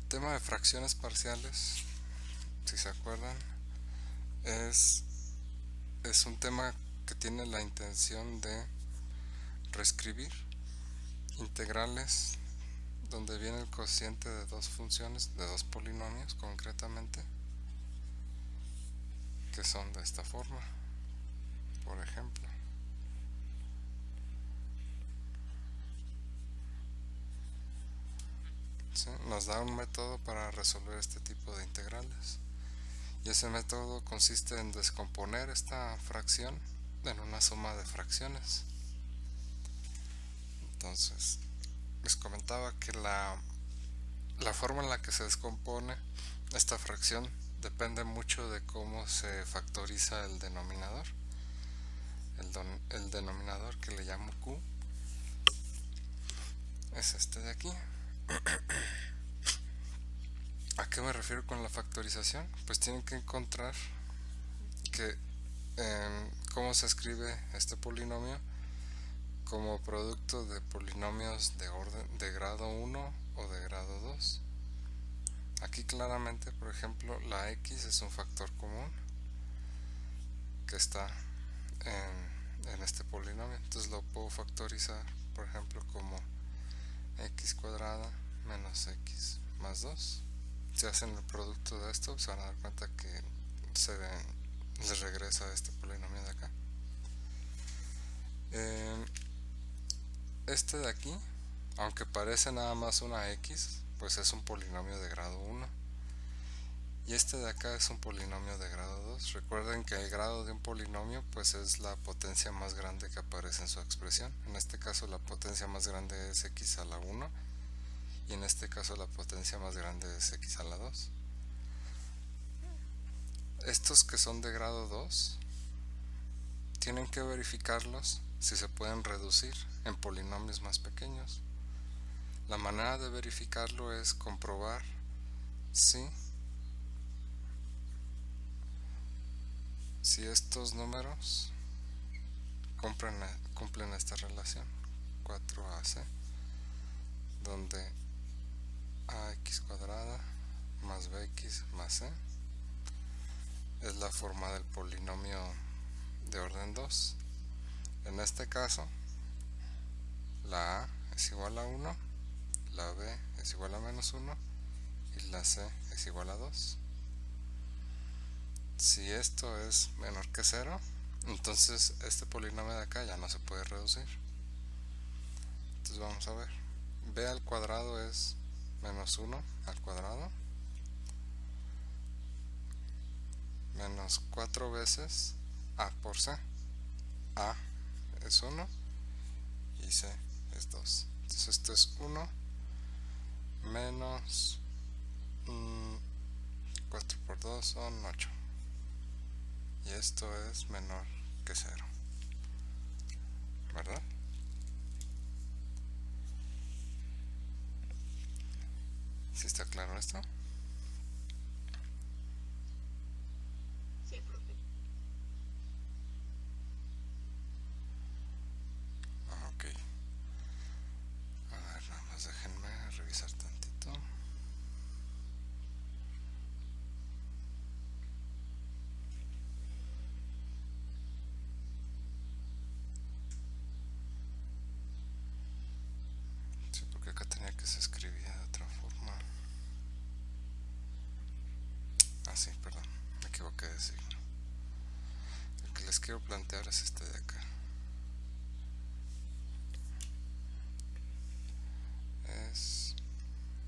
tema de fracciones parciales, si se acuerdan, es, es un tema que tiene la intención de reescribir integrales donde viene el cociente de dos funciones, de dos polinomios concretamente, que son de esta forma. Por ejemplo, ¿sí? Nos da un método para resolver este tipo de integrales. Y ese método consiste en descomponer esta fracción en una suma de fracciones. Entonces, les comentaba que la forma en la que se descompone esta fracción depende mucho de cómo se factoriza el denominador. El denominador, que le llamo Q, es este de aquí. ¿A qué me refiero con la factorización? Pues tienen que encontrar que cómo se escribe este polinomio como producto de polinomios de grado 1 o de grado 2. Aquí claramente, por ejemplo, la x es un factor común que está en este polinomio, entonces lo puedo factorizar, por ejemplo, como x cuadrada menos x más 2. Si hacen el producto de esto, se van a dar cuenta que les regresa este polinomio de acá. Este de aquí, aunque parece nada más una x, pues es un polinomio de grado 1. Y este de acá es un polinomio de grado 2. Recuerden que el grado de un polinomio pues es la potencia más grande que aparece en su expresión. En este caso la potencia más grande es x a la 1 y en este caso la potencia más grande es x a la 2. Estos que son de grado 2 tienen que verificarlos si se pueden reducir en polinomios más pequeños. La manera de verificarlo es comprobar si estos números cumplen esta relación 4ac, donde ax cuadrada más bx más c es la forma del polinomio de orden 2. En este caso, la a es igual a 1, la b es igual a menos 1 y la c es igual a 2. Si esto es menor que 0, entonces este polinomio de acá ya no se puede reducir. Entonces vamos a ver. B al cuadrado es menos 1 al cuadrado menos 4 veces a por c. A es 1 y c es 2. Entonces esto es 1 menos 4 por 2 son 8. Y esto es menor que 0. ¿Verdad? ¿Sí está claro esto? Sí, profe. Ok. A ver, nada más déjenme revisar tantito. Sí, porque acá tenía que se escribía de otra forma. Ah, sí, perdón, me equivoqué de signo. El que les quiero plantear es este de acá. Es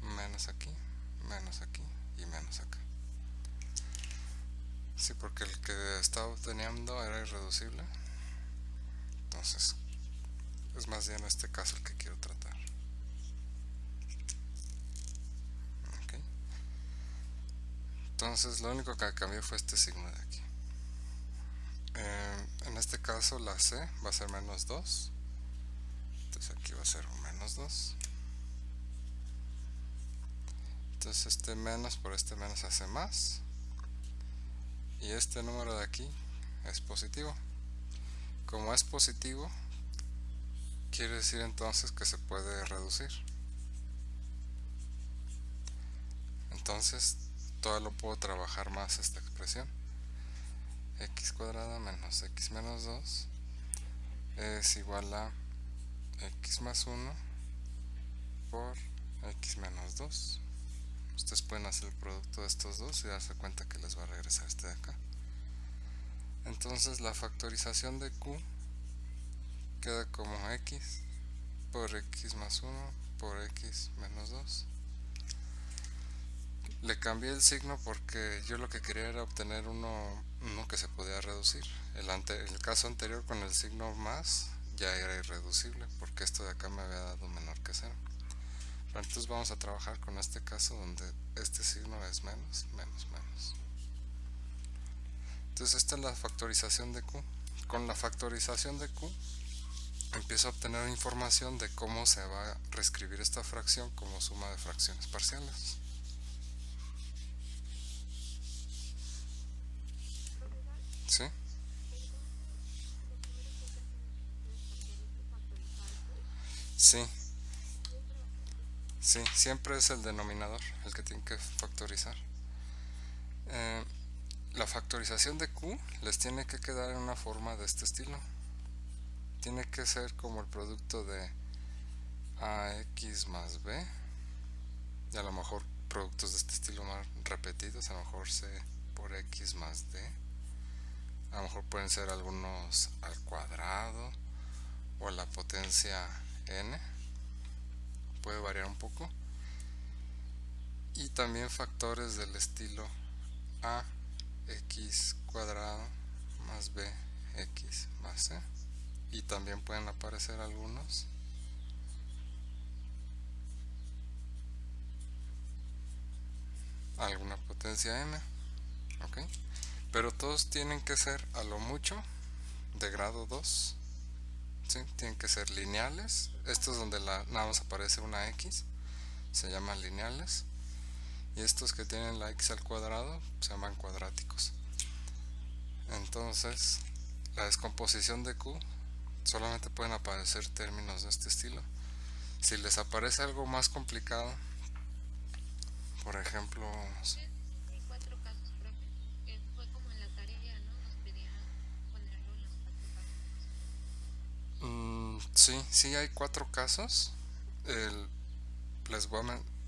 menos aquí y menos acá. Sí, porque el que estaba obteniendo era irreducible. Entonces, es más bien este caso el que quiero tratar. Okay. Entonces, lo único que cambió fue este signo de aquí. En este caso, la c va a ser menos 2. Entonces, aquí va a ser un menos 2. Entonces, este menos por este menos hace más. Y este número de aquí es positivo. Como es positivo, quiere decir entonces que se puede reducir. entonces todavía lo puedo trabajar más esta expresión. X cuadrada menos x menos 2 es igual a x más 1 por x menos 2. Ustedes pueden hacer el producto de estos dos y darse cuenta que les va a regresar este de acá. Entonces la factorización de q queda como x por x más 1 por x menos 2. Le cambié el signo porque yo lo que quería era obtener uno que se podía reducir. El caso anterior con el signo más ya era irreducible porque esto de acá me había dado menor que 0. Pero entonces vamos a trabajar con este caso donde este signo es menos, menos, menos. Entonces esta es la factorización de q. Con la factorización de q empiezo a obtener información de cómo se va a reescribir esta fracción como suma de fracciones parciales. Profesor, ¿Sí? entonces lo primero que hay que hacer en fracciones parciales es factorizar q. Sí, Siempre va a ser q. sí, siempre es el denominador el que tiene que factorizar. La factorización de q les tiene que quedar en una forma de este estilo. Tiene que ser como el producto de ax más b, y a lo mejor productos de este estilo más repetidos, a lo mejor c por x más d, a lo mejor pueden ser algunos al cuadrado o a la potencia n, puede variar un poco, y también factores del estilo a x cuadrado más b x más c, y también pueden aparecer algunos alguna potencia m, ¿ok? Pero todos tienen que ser a lo mucho de grado 2, ¿sí? Tienen que ser lineales. Estos donde nada más aparece una x se llaman lineales, y estos que tienen la x al cuadrado se llaman cuadráticos. Entonces la descomposición de q solamente pueden aparecer términos de este estilo. Si les aparece algo más complicado, por ejemplo, Entonces, hay 4 casos, profe. Fue como en la tarea, ¿no? Nos pedían ponerlo en los 4 casos más o menos. sí, sí hay 4 casos. El, les voy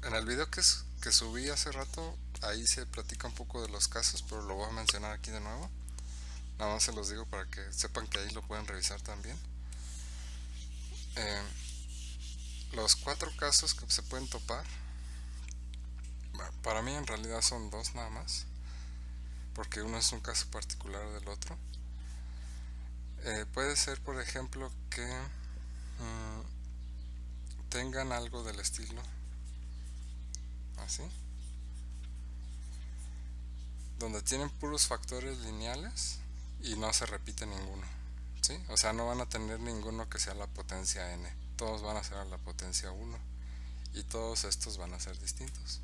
en el video que subí hace rato, ahí se platica un poco de los casos, pero lo voy a mencionar aquí de nuevo. Nada más se los digo para que sepan que ahí lo pueden revisar también. Eh, los 4 casos que se pueden topar, para mí en realidad son 2 nada más, porque uno es un caso particular del otro. Puede ser, por ejemplo, que tengan algo del estilo así, donde tienen puros factores lineales y no se repite ninguno, ¿sí? O sea, no van a tener ninguno que sea la potencia n, todos van a ser a la potencia 1, y todos estos van a ser distintos,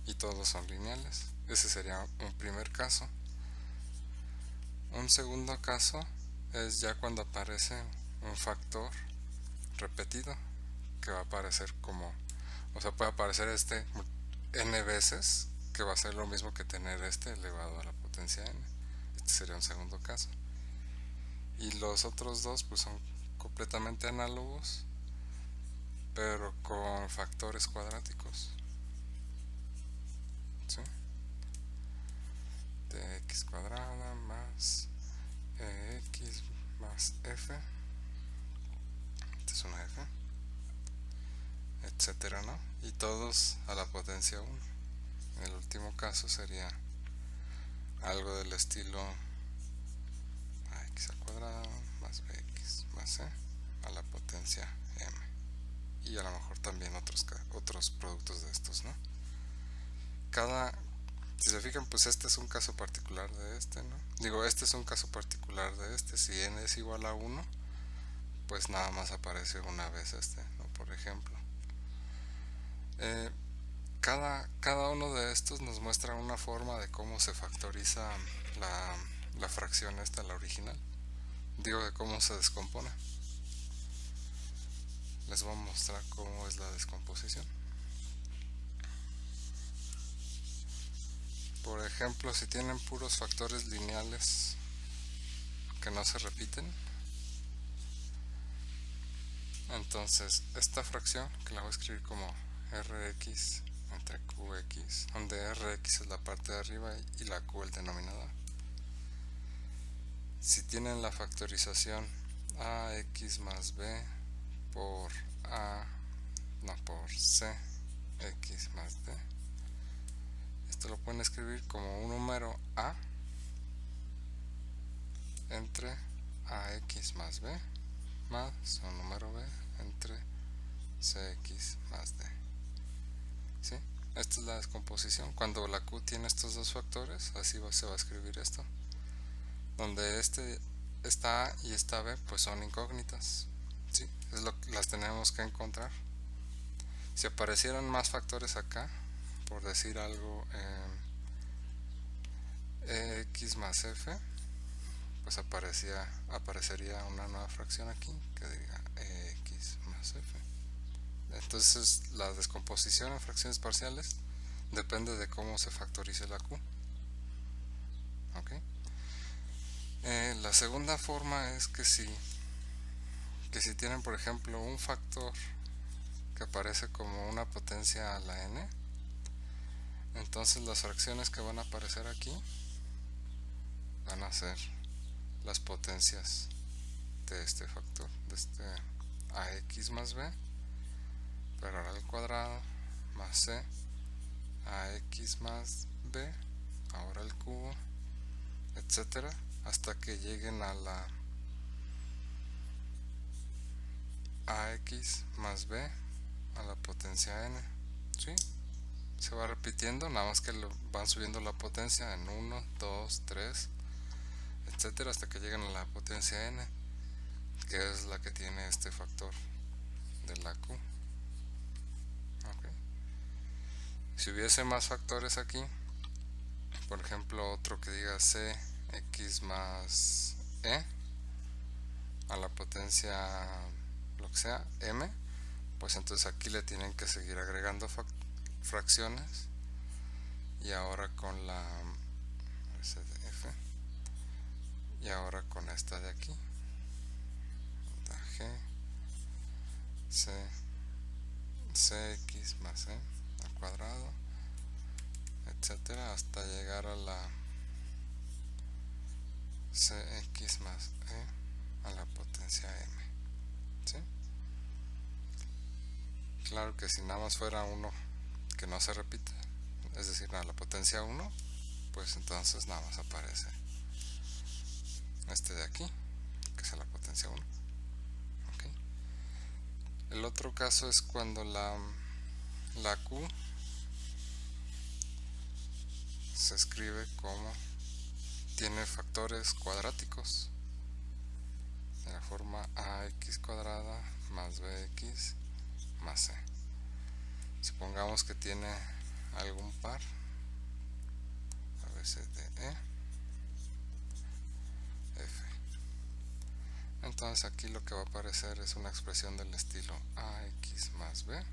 y todos son lineales. Ese sería un primer caso. Un segundo caso es ya cuando aparece un factor repetido, que va a aparecer como, o sea, puede aparecer este n veces, que va a ser lo mismo que tener este elevado a la potencia n. Este sería un segundo caso. Y los otros dos pues son completamente análogos, pero con factores cuadráticos, ¿sí? De x cuadrada más x más f, esta es una f, etcétera, ¿no? Y todos a la potencia 1. En el último caso sería algo del estilo ax al cuadrado más bx más c a la potencia m, y a lo mejor también otros productos de estos, ¿no? Si se fijan, pues este es un caso particular de este, ¿no? Digo, este es un caso particular de este. Si n es igual a 1, pues nada más aparece una vez este, ¿no? Por ejemplo, cada uno de estos nos muestra una forma de cómo se factoriza la fracción esta, la original. Digo, de cómo se descompone. Les voy a mostrar cómo es la descomposición. Por ejemplo, si tienen puros factores lineales que no se repiten, entonces esta fracción, que la voy a escribir como Rx entre Qx, donde Rx es la parte de arriba y la Q el denominador. Si tienen la factorización ax más b por por cx más d, esto lo pueden escribir como un número a entre ax más b más un número b entre cx más d. ¿Sí? Esta es la descomposición. Cuando la q tiene estos dos factores, así se va a escribir esto, donde esta a y esta b pues son incógnitas. ¿Sí? Las tenemos que encontrar. Si aparecieran más factores acá, por decir algo, x más f, pues aparecería una nueva fracción aquí que diga x más f. Entonces la descomposición en fracciones parciales depende de cómo se factorice la q. ¿Okay? La segunda forma es que si tienen, por ejemplo, un factor que aparece como una potencia a la n, entonces las fracciones que van a aparecer aquí van a ser las potencias de este factor, de este ax más b, pero ahora al cuadrado, más c ax más b, ahora al cubo, etcétera, hasta que lleguen a la ax más b a la potencia n. ¿Sí? Se va repitiendo, nada más que van subiendo la potencia en 1, 2, 3, etcétera, hasta que lleguen a la potencia n, que es la que tiene este factor de la q. ¿Okay? Si hubiese más factores aquí, por ejemplo otro que diga cx más e a la potencia lo que sea m, pues entonces aquí le tienen que seguir agregando fracciones, y ahora con la f, y ahora con esta de aquí, g c cx más e al cuadrado, etcétera, hasta llegar a la cx más e a la potencia m. ¿Sí? Claro que si nada más fuera uno que no se repite, es decir, a la potencia 1, pues entonces nada más aparece este de aquí, que es a la potencia 1. ¿Okay? El otro caso es cuando la q se escribe como tiene factores cuadráticos de la forma ax cuadrada más bx más c. Supongamos que tiene algún par a veces de f. Entonces aquí lo que va a aparecer es una expresión del estilo ax más b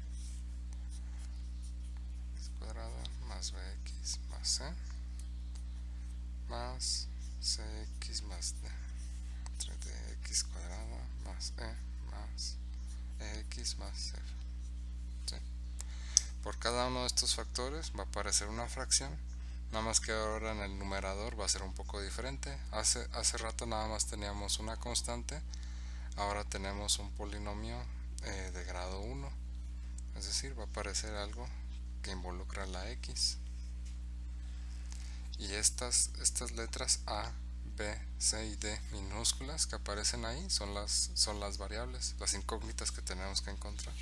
cuadrada más bx más c más cx más d entre dx cuadrada más e más x más f. ¿Sí? Por cada uno de estos factores va a aparecer una fracción, nada más que ahora en el numerador va a ser un poco diferente. Hace rato nada más teníamos una constante, ahora tenemos un polinomio de grado 1, es decir, va a aparecer algo que involucra la x, y estas letras a, b, c y d minúsculas que aparecen ahí son las variables, las incógnitas que tenemos que encontrar.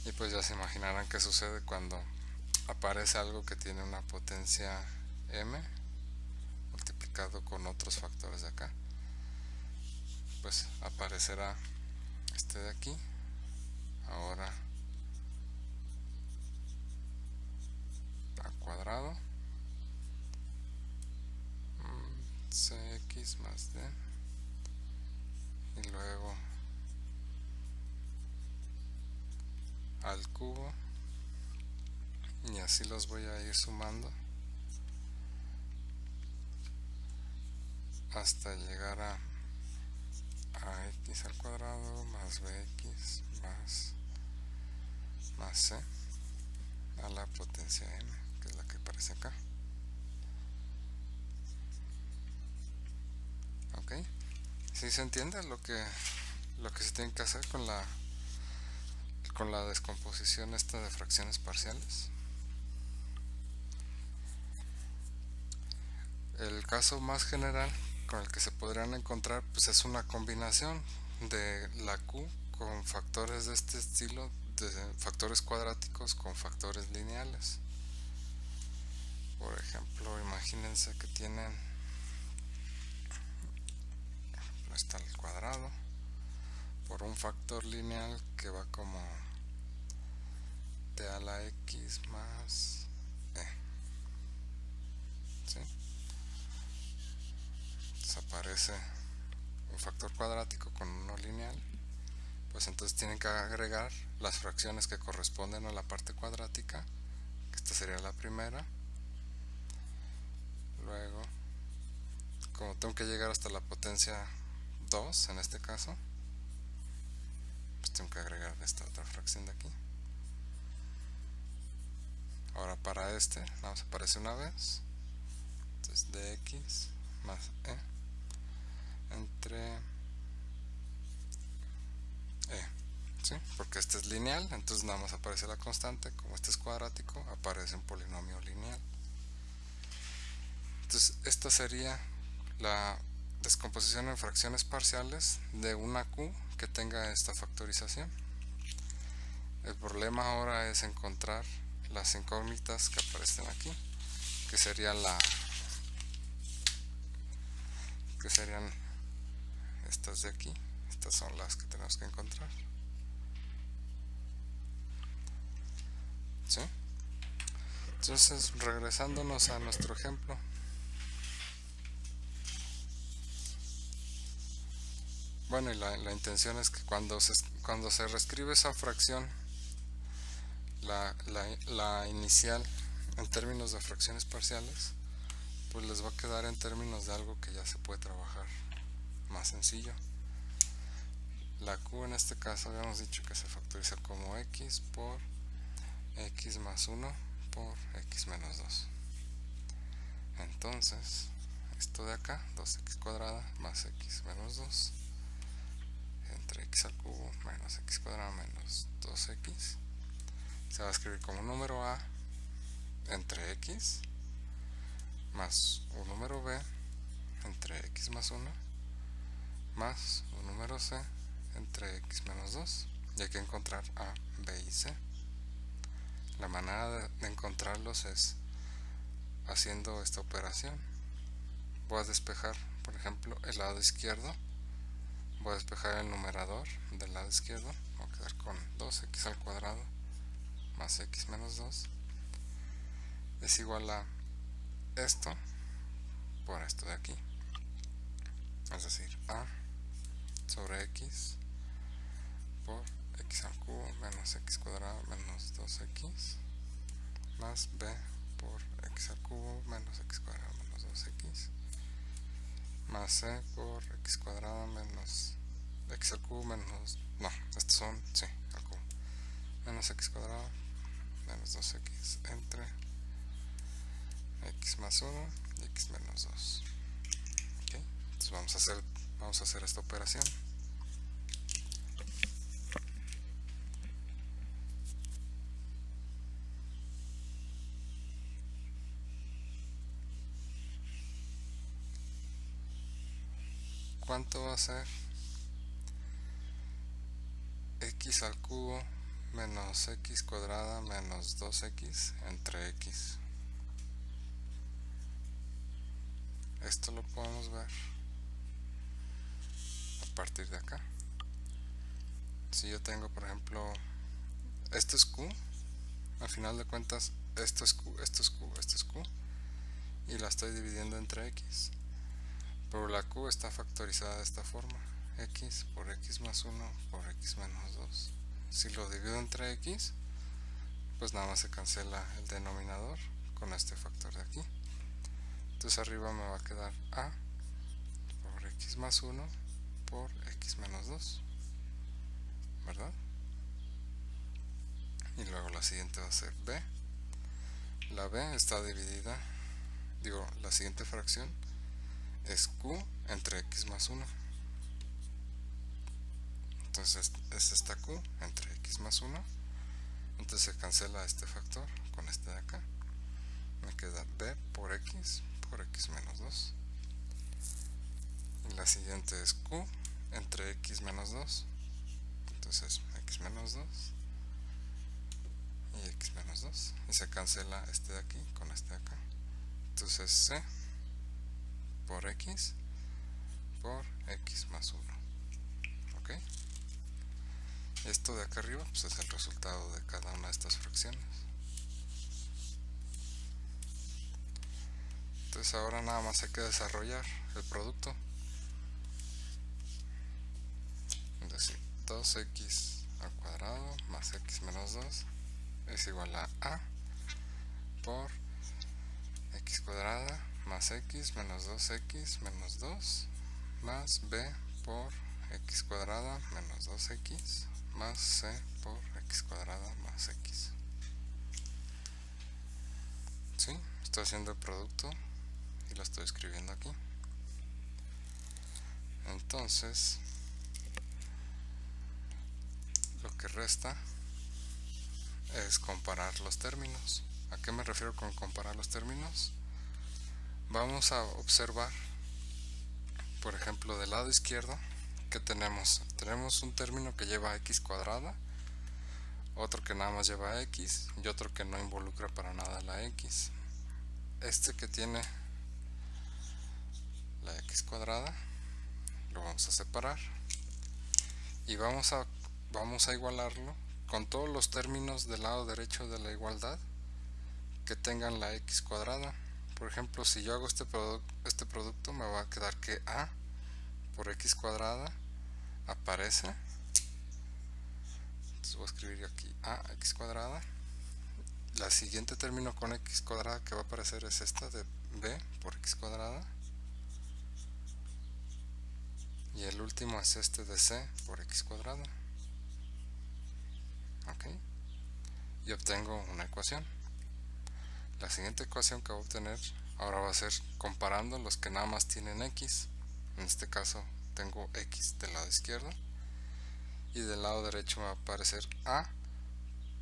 Y pues ya se imaginarán qué sucede cuando aparece algo que tiene una potencia m multiplicado con otros factores de acá. Pues aparecerá este de aquí, ahora a cuadrado, cx más d, y luego al cubo, y así los voy a ir sumando hasta llegar a x al cuadrado más bx más c a la potencia m, que es la que aparece acá. ¿Ok? ¿Sí se entiende lo que se tiene que hacer con la descomposición esta de fracciones parciales? El caso más general con el que se podrían encontrar pues es una combinación de la q con factores de este estilo, de factores cuadráticos con factores lineales. Por ejemplo, imagínense que tienen, está el cuadrado por un factor lineal que va como t a la x más e. ¿Sí? Entonces aparece un factor cuadrático con uno lineal, pues entonces tienen que agregar las fracciones que corresponden a la parte cuadrática, que esta sería la primera. Luego, como tengo que llegar hasta la potencia 2 en este caso, pues tengo que agregar esta otra fracción de aquí. Ahora para este nada más aparece una vez, entonces dx más e entre e, ¿sí? Porque este es lineal, entonces nada más aparece la constante. Como este es cuadrático, aparece un polinomio lineal. Entonces esta sería la descomposición en fracciones parciales de una q que tenga esta factorización. El problema ahora es encontrar las incógnitas que aparecen aquí, que serían estas de aquí. Estas son las que tenemos que encontrar. ¿Sí? Entonces, regresándonos a nuestro ejemplo, bueno, y la intención es que cuando se reescribe esa fracción, la inicial, en términos de fracciones parciales, pues les va a quedar en términos de algo que ya se puede trabajar más sencillo. La q en este caso habíamos dicho que se factoriza como x por x más 1 por x menos 2. Entonces, esto de acá, 2x cuadrada más x menos 2 entre x al cubo menos x cuadrado menos 2x se va a escribir como un número a entre x más un número b entre x más 1 más un número c entre x menos 2, y hay que encontrar a, b y c. La manera de encontrarlos es haciendo esta operación. Voy a despejar, por ejemplo, el lado izquierdo. Voy a despejar el numerador del lado izquierdo. Voy a quedar con 2x al cuadrado más x menos 2 es igual a esto por esto de aquí, es decir, a sobre x por x al cubo menos x cuadrado menos 2x más b por x al cubo menos x cuadrado menos 2x más c por x cuadrado menos x al cubo menos, no, estos son, sí, al cubo, menos x cuadrado menos 2x entre x más 1 y x menos 2. ¿Okay? Entonces vamos a hacer esta operación. ¿Cuánto va a ser x al cubo menos x cuadrada menos 2x entre x? Esto lo podemos ver a partir de acá. Si yo tengo, por ejemplo, esto es q, al final de cuentas esto es q, esto es q, esto es q, y la estoy dividiendo entre x, pero la q está factorizada de esta forma, x por x más 1 por x menos 2. Si lo divido entre x, pues nada más se cancela el denominador con este factor de aquí. Entonces arriba me va a quedar a x más 1 por x menos 2, ¿verdad? Y luego la siguiente va a ser b. La b está dividida, la siguiente fracción es q entre x más 1. Entonces es esta q entre x más 1. Entonces se cancela este factor con este de acá. Me queda b por x menos 2. Y la siguiente es q entre x menos 2. Entonces x menos 2 y x menos 2. Y se cancela este de aquí con este de acá. Entonces c por x más 1. ¿Ok? Esto de acá arriba pues es el resultado de cada una de estas fracciones. Entonces ahora nada más hay que desarrollar el producto. Es decir, 2x al cuadrado más x menos 2 es igual a por x cuadrada más x menos 2x menos 2 más b por x cuadrada menos 2x más c por x cuadrada más x. ¿Sí? Estoy haciendo el producto y lo estoy escribiendo aquí. Entonces lo que resta es comparar los términos. ¿A qué me refiero con comparar los términos? Vamos a observar, por ejemplo, del lado izquierdo, que tenemos un término que lleva x cuadrada, otro que nada más lleva x y otro que no involucra para nada la x. Este que tiene la x cuadrada lo vamos a separar y vamos a igualarlo con todos los términos del lado derecho de la igualdad que tengan la x cuadrada. Por ejemplo, si yo hago este producto me va a quedar que a por x cuadrada aparece. Entonces voy a escribir aquí a x cuadrada. La siguiente término con x cuadrada que va a aparecer es esta de b por x cuadrada. Y el último es este de c por x cuadrada. ¿Ok? Y obtengo una ecuación. La siguiente ecuación que voy a obtener ahora va a ser comparando los que nada más tienen x. En este caso tengo x del lado izquierdo y del lado derecho me va a aparecer a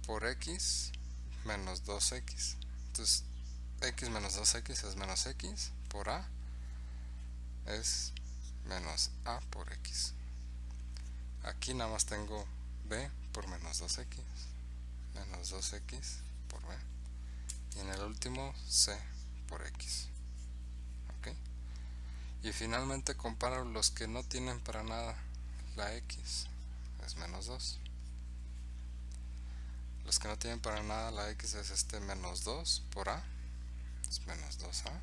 por x menos 2x. Entonces x menos 2x es menos x por a es menos a por x. Aquí nada más tengo b por menos 2x por b. Y en el último c por x. ¿Ok? Y finalmente comparo los que no tienen para nada la x, es menos 2. Los que no tienen para nada la x es este menos 2 por a, es menos 2a.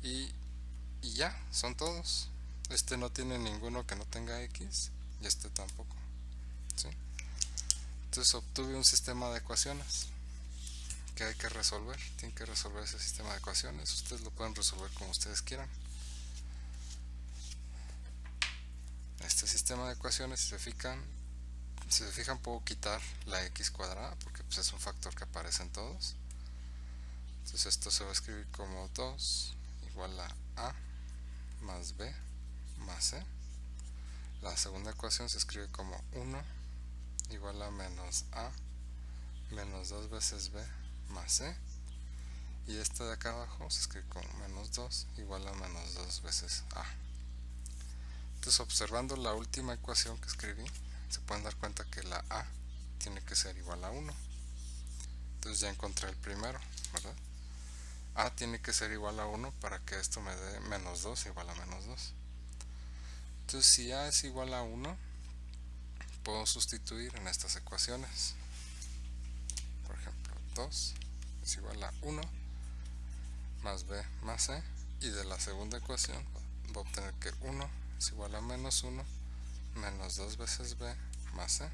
Y ya, son todos. Este no tiene ninguno que no tenga x y este tampoco. ¿Sí? Entonces obtuve un sistema de ecuaciones que hay que resolver. Tienen que resolver ese sistema de ecuaciones. Ustedes lo pueden resolver como ustedes quieran. Este sistema de ecuaciones, si se fijan, puedo quitar la x cuadrada porque pues, es un factor que aparece en todos. Entonces esto se va a escribir como 2 igual a más b más c. La segunda ecuación se escribe como 1 igual a menos a menos 2 veces b más c. Y esta de acá abajo se escribe como menos 2 igual a menos 2 veces a. Entonces, observando la última ecuación que escribí, se pueden dar cuenta que la a tiene que ser igual a 1. Entonces ya encontré el primero, ¿verdad? A tiene que ser igual a 1 para que esto me dé menos 2 igual a menos 2. Entonces si a es igual a 1, puedo sustituir en estas ecuaciones. Por ejemplo, 2 es igual a 1 más b más c. Y de la segunda ecuación voy a obtener que 1 es igual a menos 1 menos 2 veces b más c.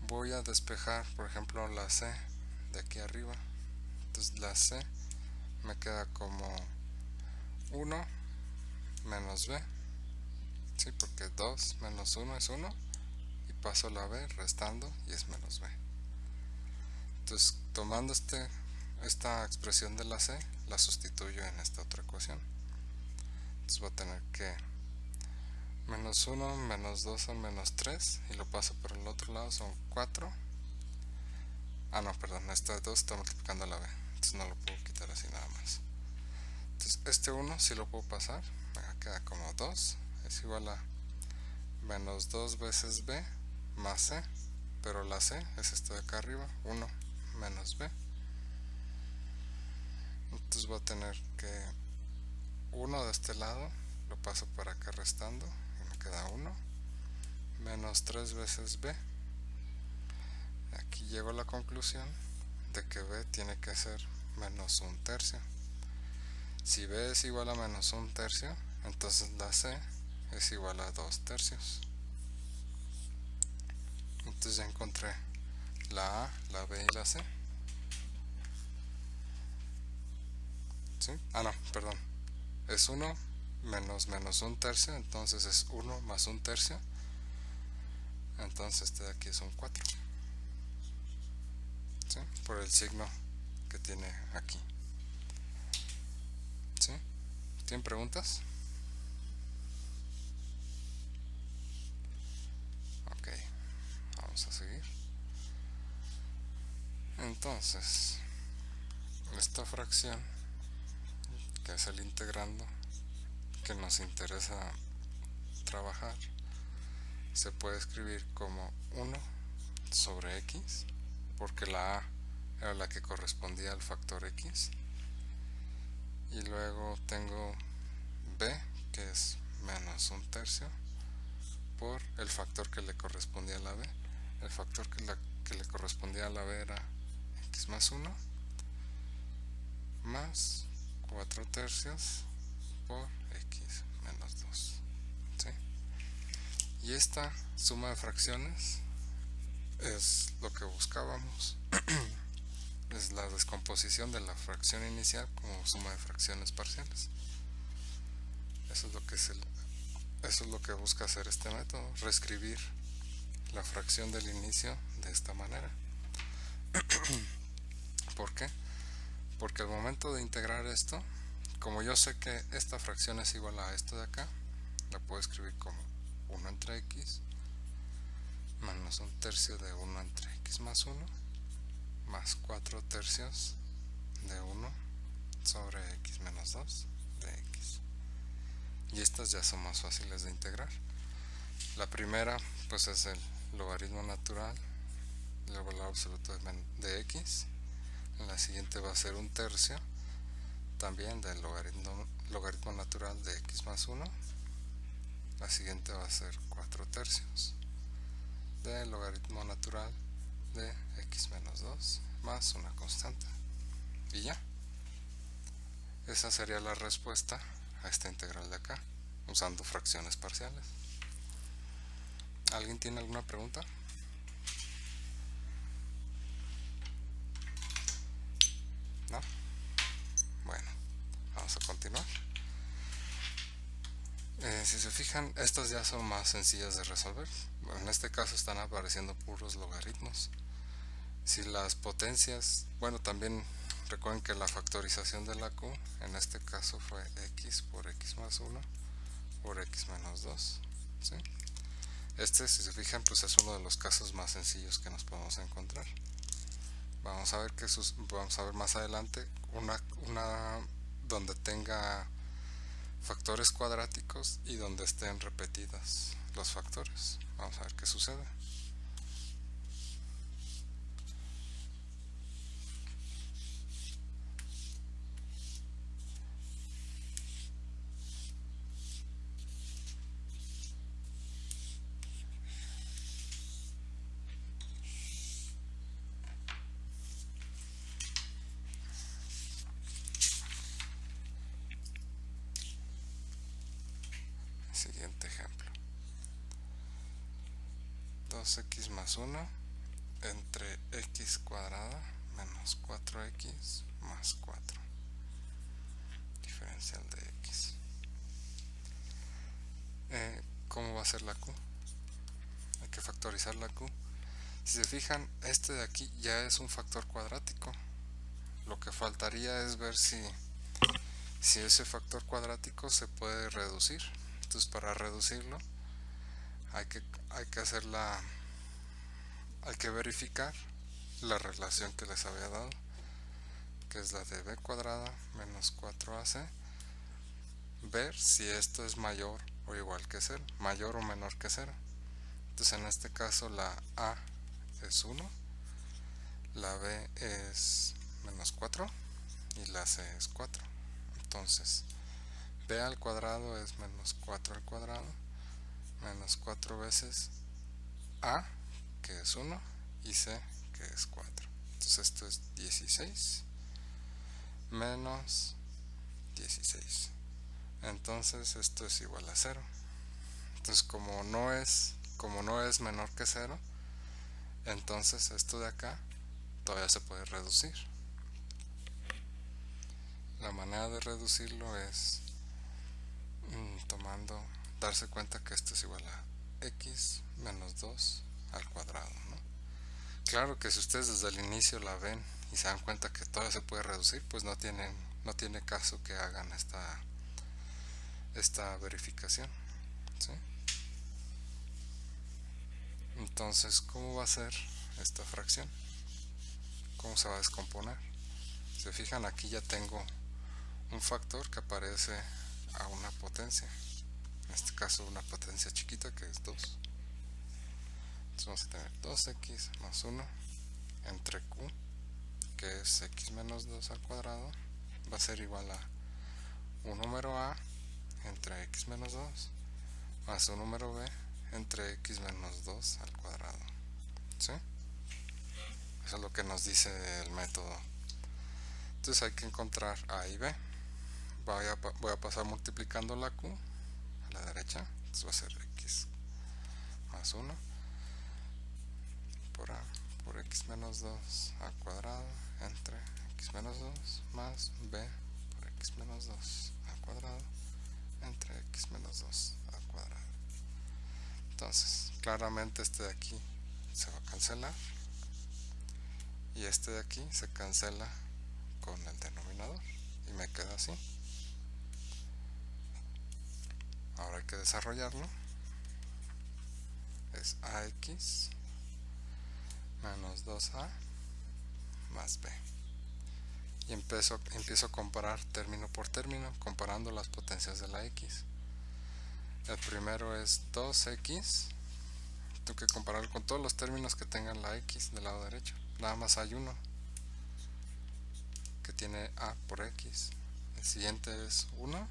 Voy a despejar, por ejemplo, la c de aquí arriba. Entonces la c me queda como 1 menos b, ¿sí? Porque 2 menos 1 es 1 y paso la b restando y es menos b. Entonces, tomando esta expresión de la c, la sustituyo en esta otra ecuación. Entonces voy a tener que menos 1 menos 2 son menos 3 y lo paso por el otro lado, son 4. Ah, no, perdón, esta 2 está multiplicando la b, entonces no lo puedo quitar así nada más. Entonces este 1 sí lo puedo pasar, me queda como 2, es igual a menos 2 veces b más c, pero la c es esto de acá arriba, 1 menos b. Entonces voy a tener que 1 de este lado lo paso para acá restando y me queda 1 menos 3 veces b. Aquí llego a la conclusión de que b tiene que ser menos 1/3. Si b es igual a menos 1/3, entonces la c es igual a 2/3. Entonces ya encontré la a, la b y la c. ¿Sí? Ah, no, perdón. Es 1 menos menos 1/3, entonces es 1 más 1/3. Entonces este de aquí es un 4. ¿Sí? Por el signo que tiene aquí. ¿Sí? ¿Tienen preguntas? Ok, vamos a seguir. Entonces, esta fracción, que es el integrando que nos interesa trabajar, se puede escribir como 1 sobre x, porque la a era la que correspondía al factor x, y luego tengo b, que es menos 1/3, por el factor que le correspondía a la b. El factor que le correspondía a la b era x más 1 más 4/3 por x menos 2. ¿Sí? Y esta suma de fracciones es lo que buscábamos. Es la descomposición de la fracción inicial como suma de fracciones parciales. Eso es lo que busca hacer este método, reescribir la fracción del inicio de esta manera. ¿Por qué? Porque al momento de integrar esto, como yo sé que esta fracción es igual a esto de acá, la puedo escribir como 1 entre x menos 1/3 de 1 entre x más 1 más 4/3 de 1 sobre x menos 2 de x. Y estas ya son más fáciles de integrar. La primera pues es el logaritmo natural del valor absoluto de x. La siguiente va a ser 1/3 también del logaritmo natural de x más 1. La siguiente va a ser 4/3 del logaritmo natural de x menos 2 más una constante. Y ya. Esa sería la respuesta a esta integral de acá, usando fracciones parciales. ¿Alguien tiene alguna pregunta? ¿No? Bueno, vamos a continuar. Si se fijan, estas ya son más sencillas de resolver. En este caso están apareciendo puros logaritmos. Si las potencias, bueno, también recuerden que la factorización de la q en este caso fue x por x más 1 por x menos 2. ¿Sí? Este, si se fijan, pues es uno de los casos más sencillos que nos podemos encontrar. Vamos a ver más adelante una donde tenga factores cuadráticos y donde estén repetidas los factores. Vamos a ver qué sucede. Siguiente ejemplo. 2x más 1 entre x cuadrada menos 4x más 4. Diferencial de x. va a ser la q. Hay que factorizar la q. Si se fijan, este de aquí ya es un factor cuadrático. Lo que faltaría es ver si ese factor cuadrático se puede reducir. Entonces, para reducirlo hay que hacer hay que verificar la relación que les había dado, que es la de b cuadrada menos 4ac. Ver si esto es mayor o igual que 0, mayor o menor que 0. Entonces, en este caso la a es 1, la b es menos 4 y la c es 4. Entonces, b al cuadrado es menos 4 al cuadrado, menos 4 veces a, que es 1, y c, que es 4. Entonces esto es 16 menos 16. Entonces esto es igual a 0. Entonces como no es menor que 0, entonces esto de acá todavía se puede reducir. La manera de reducirlo es darse cuenta que esto es igual a x menos 2 al cuadrado, ¿no? Claro que si ustedes desde el inicio la ven y se dan cuenta que todavía se puede reducir, pues no tiene caso que hagan esta verificación, ¿sí? Entonces, ¿cómo va a ser esta fracción? ¿Cómo se va a descomponer? Se fijan, aquí ya tengo un factor que aparece a una potencia, en este caso una potencia chiquita que es 2. Entonces vamos a tener 2x más 1 entre q, que es x menos 2 al cuadrado, va a ser igual a un número a entre x menos 2 más un número b entre x menos 2 al cuadrado, ¿sí? Eso es lo que nos dice el método. Entonces hay que encontrar a y b. Voy a pasar multiplicando la q a la derecha. Entonces va a ser x más 1 por a por x menos 2 al cuadrado entre x menos 2 más b por x menos 2 al cuadrado entre x menos 2 al cuadrado. Entonces, claramente este de aquí se va a cancelar y este de aquí se cancela con el denominador y me queda así. Ahora hay que desarrollarlo. Es ax menos 2a más b. Y empiezo a comparar término por término, comparando las potencias de la x. El primero es 2x. Tengo que compararlo con todos los términos que tengan la x del lado derecho. Nada más hay uno que tiene a por x. El siguiente es 1.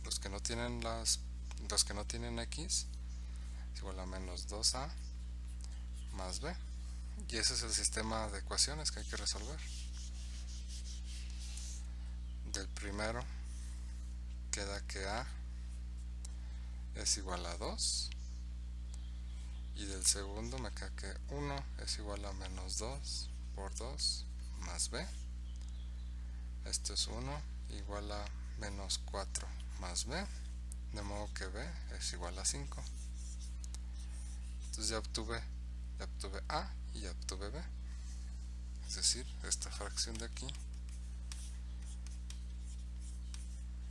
Los que no tienen x es igual a menos 2a más b. Y ese es el sistema de ecuaciones que hay que resolver. Del primero queda que a es igual a 2 y del segundo me queda que 1 es igual a menos 2 por 2 más b. Esto es 1 igual a menos 4 más b, de modo que b es igual a 5. Entonces ya obtuve a y ya obtuve b. Es decir, esta fracción de aquí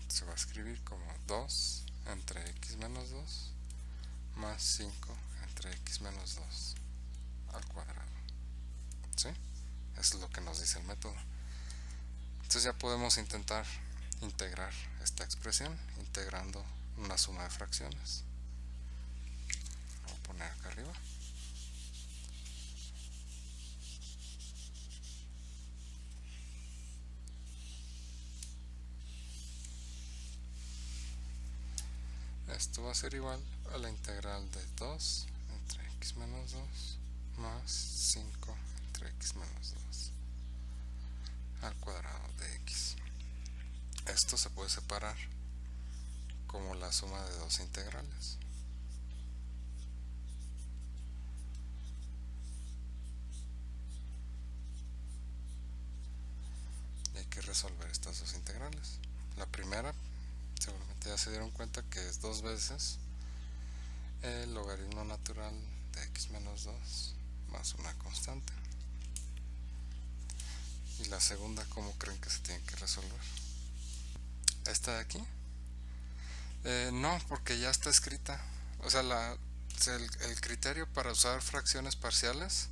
se va a escribir como 2 entre x menos 2 más 5 entre x menos 2 al cuadrado, ¿sí? Eso es lo que nos dice el método. Entonces ya podemos intentar integrar esta expresión integrando una suma de fracciones. Voy a poner acá arriba. Esto va a ser igual a la integral de 2 entre x menos 2 más 5 entre x menos 2 al cuadrado de x. Esto se puede separar como la suma de dos integrales. Y hay que resolver estas dos integrales. La primera, seguramente ya se dieron cuenta que es 2 veces el logaritmo natural de x menos 2 más una constante. Y la segunda, ¿cómo creen que se tiene que resolver? ¿Esta de aquí? No, porque ya está escrita. O sea, el criterio para usar fracciones parciales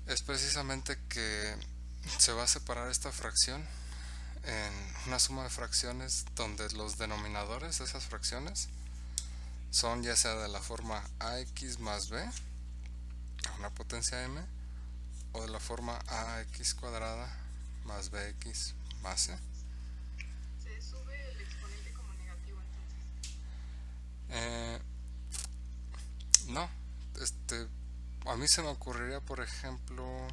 es precisamente que se va a separar esta fracción en una suma de fracciones donde los denominadores de esas fracciones son ya sea de la forma ax más b a una potencia m, o de la forma ax cuadrada más bx más c. Se sube el exponente como negativo entonces. Eh, no, a mí se me ocurriría, por ejemplo,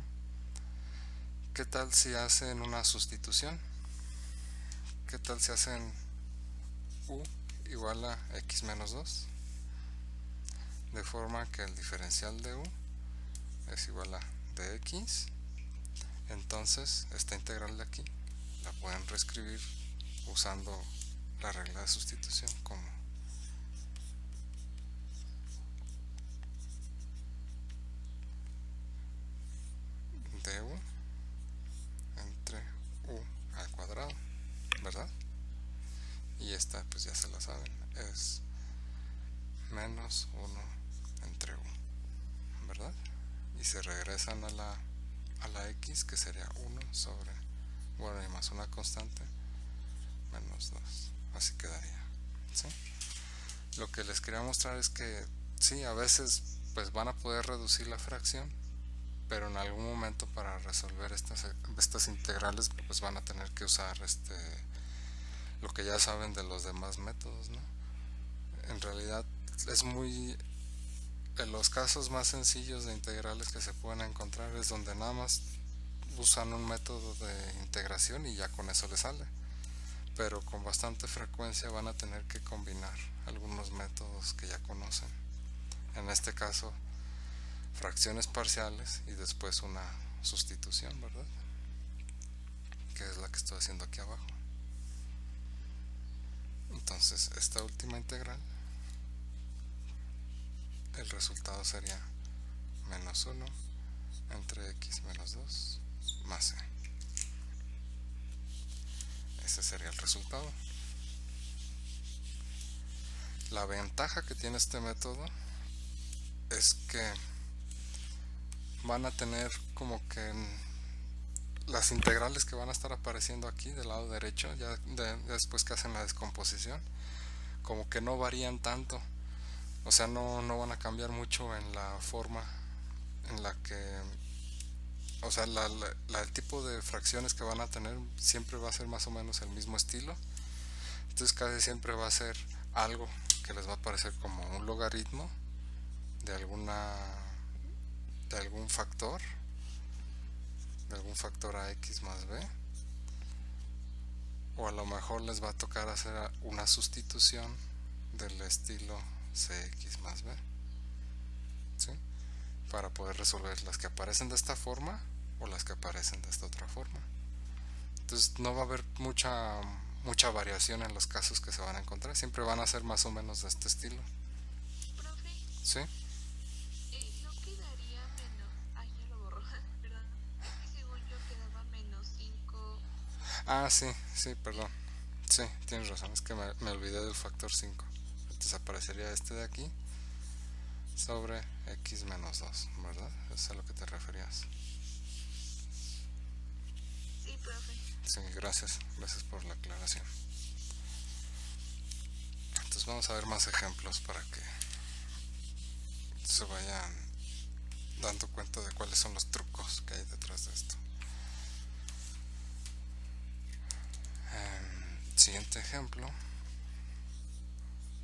¿qué tal si hacen una sustitución? ¿Qué tal si hacen u igual a x menos 2? De forma que el diferencial de u es igual a dx. Entonces esta integral de aquí la pueden reescribir usando la regla de sustitución como du entre u al cuadrado, ¿verdad? Y esta pues ya se la saben, es menos 1 entre u, ¿verdad? Y se regresan a la x, que sería 1 sobre, bueno, y más una constante, menos 2. Así quedaría, ¿sí? Lo que les quería mostrar es que sí, a veces pues van a poder reducir la fracción, pero en algún momento para resolver estas integrales pues van a tener que usar lo que ya saben de los demás métodos, ¿no? En realidad es muy... En los casos más sencillos de integrales que se pueden encontrar es donde nada más usan un método de integración y ya con eso les sale, pero con bastante frecuencia van a tener que combinar algunos métodos que ya conocen, en este caso fracciones parciales y después una sustitución, ¿verdad? Que es la que estoy haciendo aquí abajo. Entonces esta última integral, el resultado sería menos 1 entre x menos 2 más c. Ese sería el resultado. La ventaja que tiene este método es que van a tener como que las integrales que van a estar apareciendo aquí del lado derecho, ya después que hacen la descomposición, como que no varían tanto. O sea, no van a cambiar mucho en la forma en la que, o sea, el tipo de fracciones que van a tener siempre va a ser más o menos el mismo estilo. Entonces casi siempre va a ser algo que les va a parecer como un logaritmo de algún factor, a x más b, o a lo mejor les va a tocar hacer una sustitución del estilo cx más b, ¿sí? Para poder resolver las que aparecen de esta forma o las que aparecen de esta otra forma. Entonces no va a haber mucha variación en los casos que se van a encontrar, siempre van a ser más o menos de este estilo. Profe, ¿Sí? no quedaría menos. Ay, ya lo borró, perdón. Es que según yo quedaba menos 5. Ah, sí, perdón. Sí, tienes razón, es que me olvidé del factor 5. Entonces aparecería este de aquí sobre x menos 2, ¿verdad? Eso es a lo que te referías. Sí, profe. Sí, gracias por la aclaración. Entonces vamos a ver más ejemplos para que se vayan dando cuenta de cuáles son los trucos que hay detrás de esto. Siguiente ejemplo: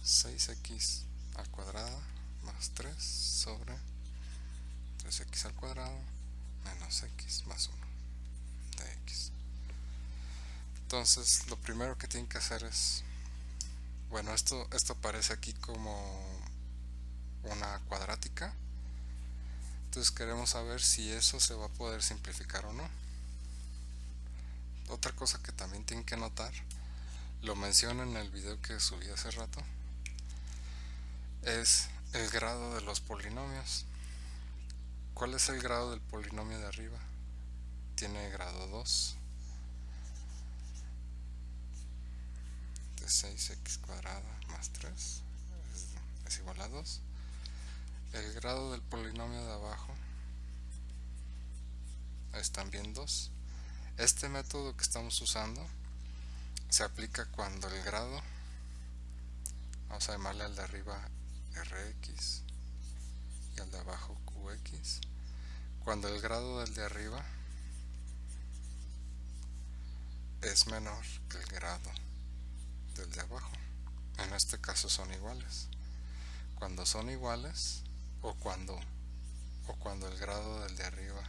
6x al cuadrado más 3 sobre 3x al cuadrado menos x más 1 de x. Entonces lo primero que tienen que hacer es, bueno, esto aparece aquí como una cuadrática, entonces queremos saber si eso se va a poder simplificar o no. Otra cosa que también tienen que notar, lo menciono en el video que subí hace rato, es el grado de los polinomios. ¿Cuál es el grado del polinomio de arriba? Tiene grado 2 de 6x cuadrada más 3 es igual a 2. El grado del polinomio de abajo es también 2. Este método que estamos usando se aplica cuando el grado, vamos a llamarle al de arriba rx y al de abajo qx, cuando el grado del de arriba es menor que el grado del de abajo. En este caso son iguales. Cuando son iguales o cuando el grado del de arriba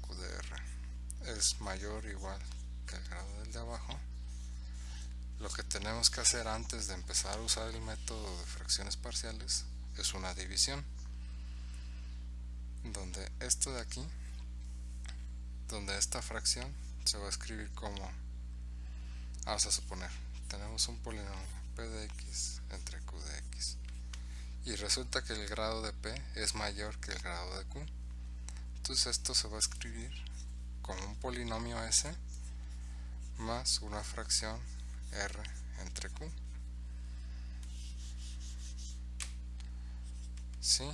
qdr es mayor o igual que el grado del de abajo, lo que tenemos que hacer antes de empezar a usar el método de fracciones parciales es una división, donde esto de aquí, donde esta fracción se va a escribir como, vamos a suponer, tenemos un polinomio p de x entre q de x y resulta que el grado de p es mayor que el grado de q. Entonces esto se va a escribir como un polinomio s más una fracción r entre q. Si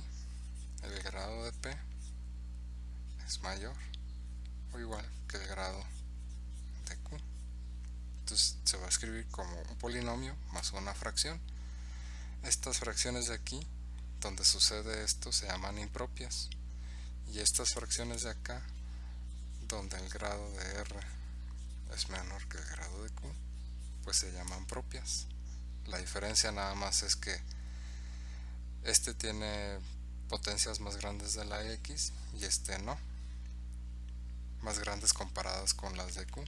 el grado de p es mayor o igual que el grado de q, entonces se va a escribir como un polinomio más una fracción. Estas fracciones de aquí, donde sucede esto, se llaman impropias, y estas fracciones de acá, donde el grado de r es menor que el grado de q, pues se llaman propias. La diferencia nada más es que este tiene potencias más grandes de la x y este no, más grandes comparadas con las de q.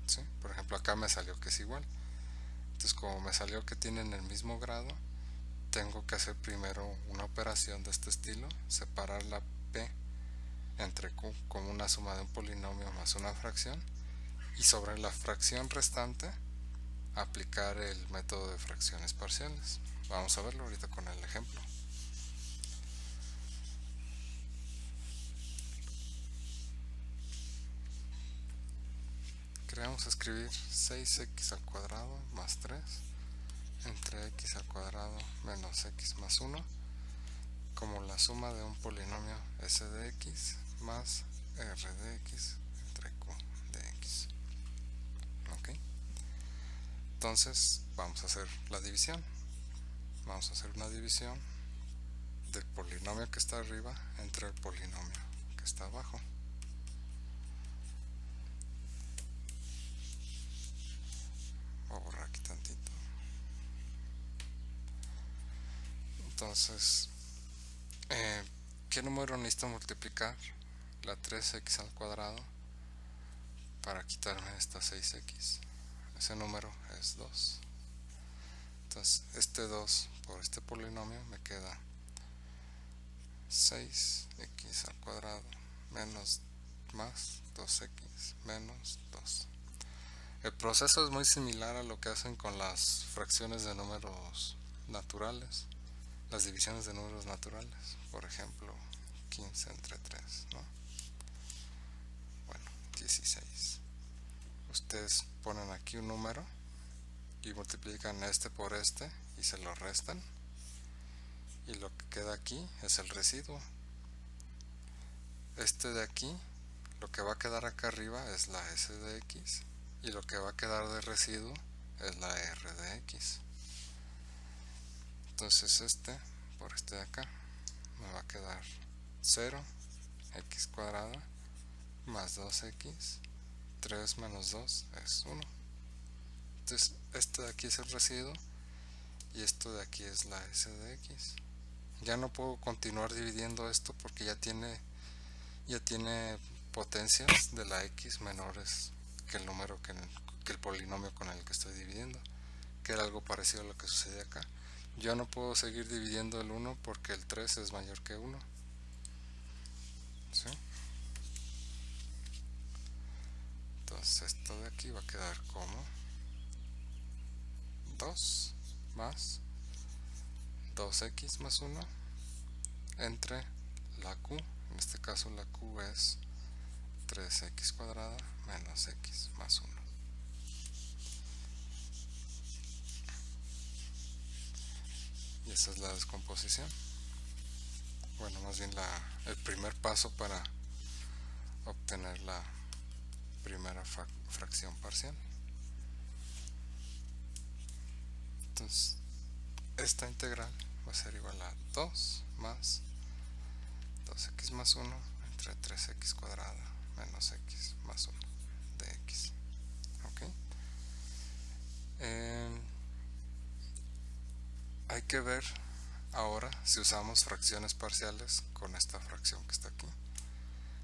¿Sí? Por ejemplo, acá me salió que es igual. Entonces, como me salió que tienen el mismo grado, tengo que hacer primero una operación de este estilo, separar la p entre q como una suma de un polinomio más una fracción, y sobre la fracción restante aplicar el método de fracciones parciales. Vamos a verlo ahorita con el ejemplo. Queremos escribir 6x al cuadrado más 3 entre x al cuadrado menos x más 1 como la suma de un polinomio s de x más r de x entre q de x. ¿Ok? Entonces vamos a hacer la división. Vamos a hacer una división del polinomio que está arriba entre el polinomio que está abajo. Voy a borrar aquí tantito. Entonces, ¿qué número necesito multiplicar? La 3x al cuadrado para quitarme esta 6x. Ese número es 2. Entonces, este 2 por este polinomio me queda 6x al cuadrado menos más 2x menos 2. El proceso es muy similar a lo que hacen con las fracciones de números naturales, las divisiones de números naturales, por ejemplo 15 entre 3, ¿no? Bueno, 16. Ustedes ponen aquí un número y multiplican este por este y se lo restan, y lo que queda aquí es el residuo. Este de aquí, lo que va a quedar acá arriba es la s de x, y lo que va a quedar de residuo es la r de x. Entonces este por este de acá me va a quedar 0, x cuadrada más 2x, 3 menos 2 es 1. Entonces este de aquí es el residuo y esto de aquí es la s de x. Ya no puedo continuar dividiendo esto porque ya tiene potencias de la x menores que el número que el polinomio con el que estoy dividiendo, que era algo parecido a lo que sucede acá. Yo no puedo seguir dividiendo el 1 porque el 3 es mayor que 1. ¿Sí? Entonces esto de aquí va a quedar como 2 más 2x más 1 entre la q, en este caso la q es 3x cuadrada menos x más 1. Y esa es la descomposición. Bueno, más bien el primer paso para obtener la primera fracción parcial. Entonces, esta integral va a ser igual a 2 más 2x más 1 entre 3x cuadrada menos x más 1 de x. ¿Ok? Hay que ver ahora si usamos fracciones parciales con esta fracción que está aquí.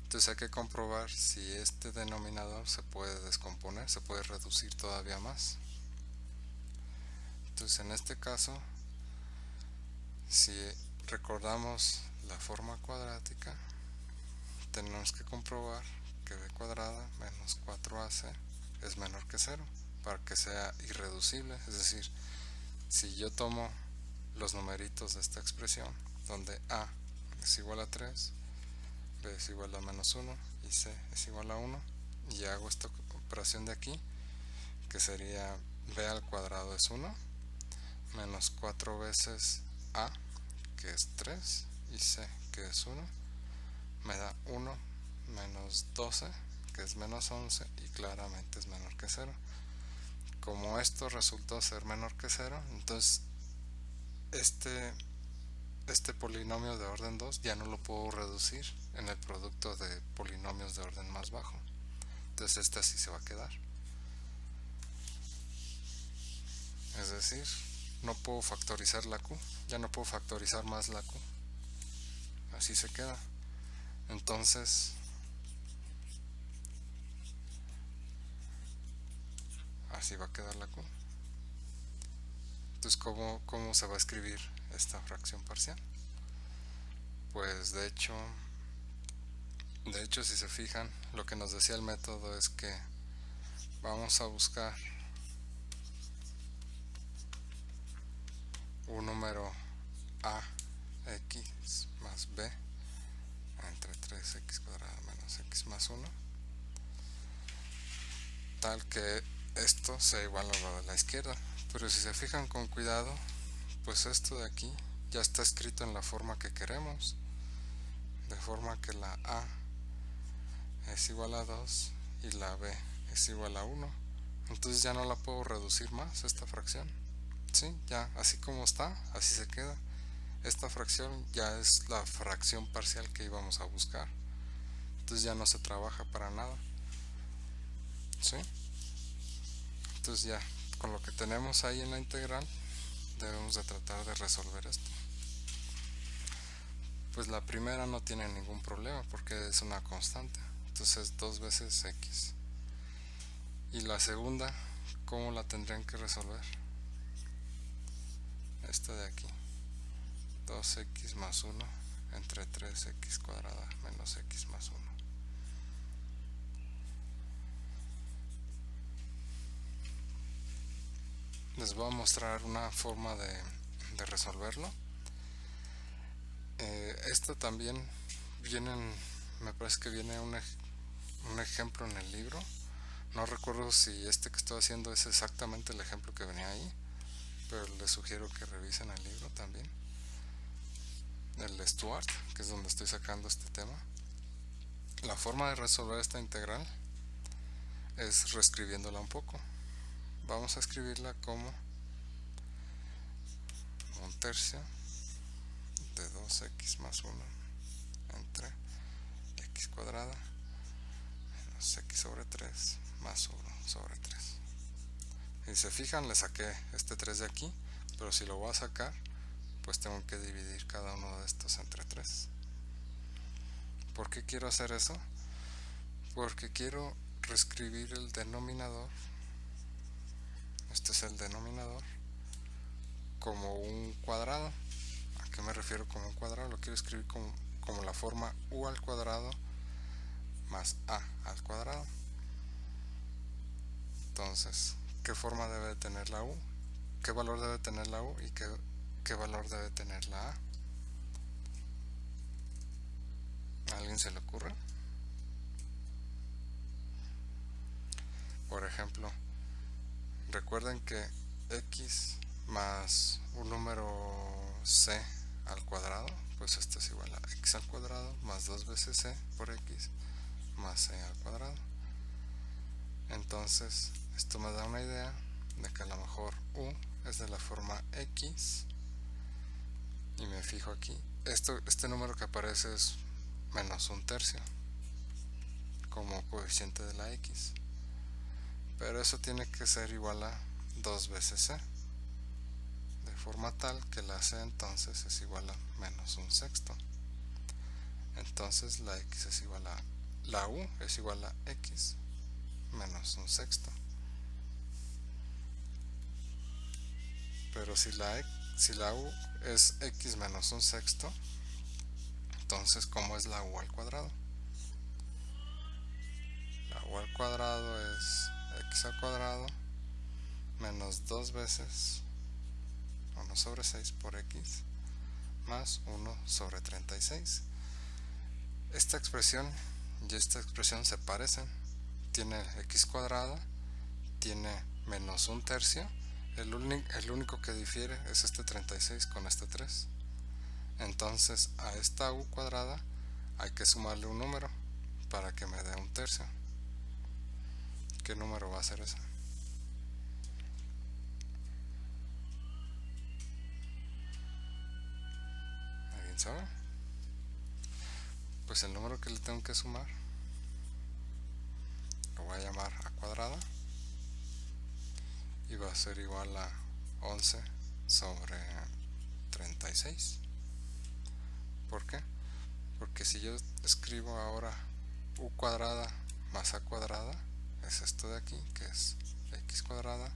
Entonces hay que comprobar si este denominador se puede descomponer, se puede reducir todavía más. Entonces en este caso, si recordamos la forma cuadrática, tenemos que comprobar que b cuadrada menos 4ac es menor que 0 para que sea irreducible. Es decir, si yo tomo los numeritos de esta expresión, donde a es igual a 3, b es igual a menos 1 y c es igual a 1, y hago esta operación de aquí, que sería b al cuadrado es 1, menos 4 veces a, que es 3, y c, que es 1, me da 1 menos 12, que es menos 11, y claramente es menor que 0. Como esto resultó ser menor que 0, entonces este polinomio de orden 2 ya no lo puedo reducir en el producto de polinomios de orden más bajo. Entonces este así se va a quedar. Es decir, no puedo factorizar la q, ya no puedo factorizar más la q. Así se queda. Entonces, así va a quedar la q. Entonces, ¿cómo se va a escribir esta fracción parcial? Pues de hecho, si se fijan, lo que nos decía el método es que vamos a buscar un número a x más b entre 3x cuadrada menos x más 1, tal que esto sea igual a lo de la izquierda. Pero si se fijan con cuidado, pues esto de aquí ya está escrito en la forma que queremos, de forma que la a es igual a 2 y la b es igual a 1. Entonces ya no la puedo reducir más, esta fracción. ¿Sí? Ya así como está, así se queda. Esta fracción ya es la fracción parcial que íbamos a buscar. Entonces ya no se trabaja para nada. ¿Sí? Entonces ya con lo que tenemos ahí en la integral debemos de tratar de resolver esto. Pues la primera no tiene ningún problema porque es una constante, entonces 2 veces x. Y la segunda, ¿cómo la tendrían que resolver? Esta de aquí, 2x más 1 entre 3x cuadrada menos x más 1. Les voy a mostrar una forma de resolverlo. Esta también me parece que viene un ejemplo en el libro. No recuerdo si este que estoy haciendo es exactamente el ejemplo que venía ahí, pero les sugiero que revisen el libro también, el de Stuart, que es donde estoy sacando este tema. La forma de resolver esta integral es reescribiéndola un poco. Vamos a escribirla como 1/3 de 2x más 1 entre x cuadrada menos x sobre 3 más 1 sobre 3. Y si se fijan, le saqué este 3 de aquí, pero si lo voy a sacar, pues tengo que dividir cada uno de estos entre 3. ¿Por qué quiero hacer eso? Porque quiero reescribir el denominador, este es el denominador, como un cuadrado. ¿A qué me refiero como un cuadrado? Lo quiero escribir como la forma u al cuadrado más a al cuadrado. Entonces, ¿qué forma debe tener la u? ¿Qué valor debe tener la u? ¿Y qué ¿qué valor debe tener la a? ¿A alguien se le ocurre? Por ejemplo, recuerden que x más un número c al cuadrado, pues esto es igual a x al cuadrado más 2 veces c por x más c al cuadrado. Entonces esto me da una idea de que a lo mejor u es de la forma x, y me fijo aquí, este número que aparece es menos un tercio como coeficiente de la x, pero eso tiene que ser igual a 2 veces c, de forma tal que la c entonces es igual a menos un sexto. Entonces la x es igual a, la u es igual a x menos un sexto. Pero si la u es x menos un sexto, entonces ¿cómo es la u al cuadrado? La u al cuadrado es x al cuadrado menos 2 veces 1 sobre 6 por x más 1 sobre 36. Esta expresión y esta expresión se parecen. Tiene x cuadrada, tiene menos un tercio. El único que difiere es este 36 con este 3. Entonces a esta u cuadrada hay que sumarle un número para que me dé un tercio. ¿Qué número va a ser ese? ¿Alguien sabe? Pues el número que le tengo que sumar lo voy a llamar a cuadrada y va a ser igual a 11 sobre 36. ¿Por qué? Porque si yo escribo ahora u cuadrada más a cuadrada, es esto de aquí, que es x cuadrada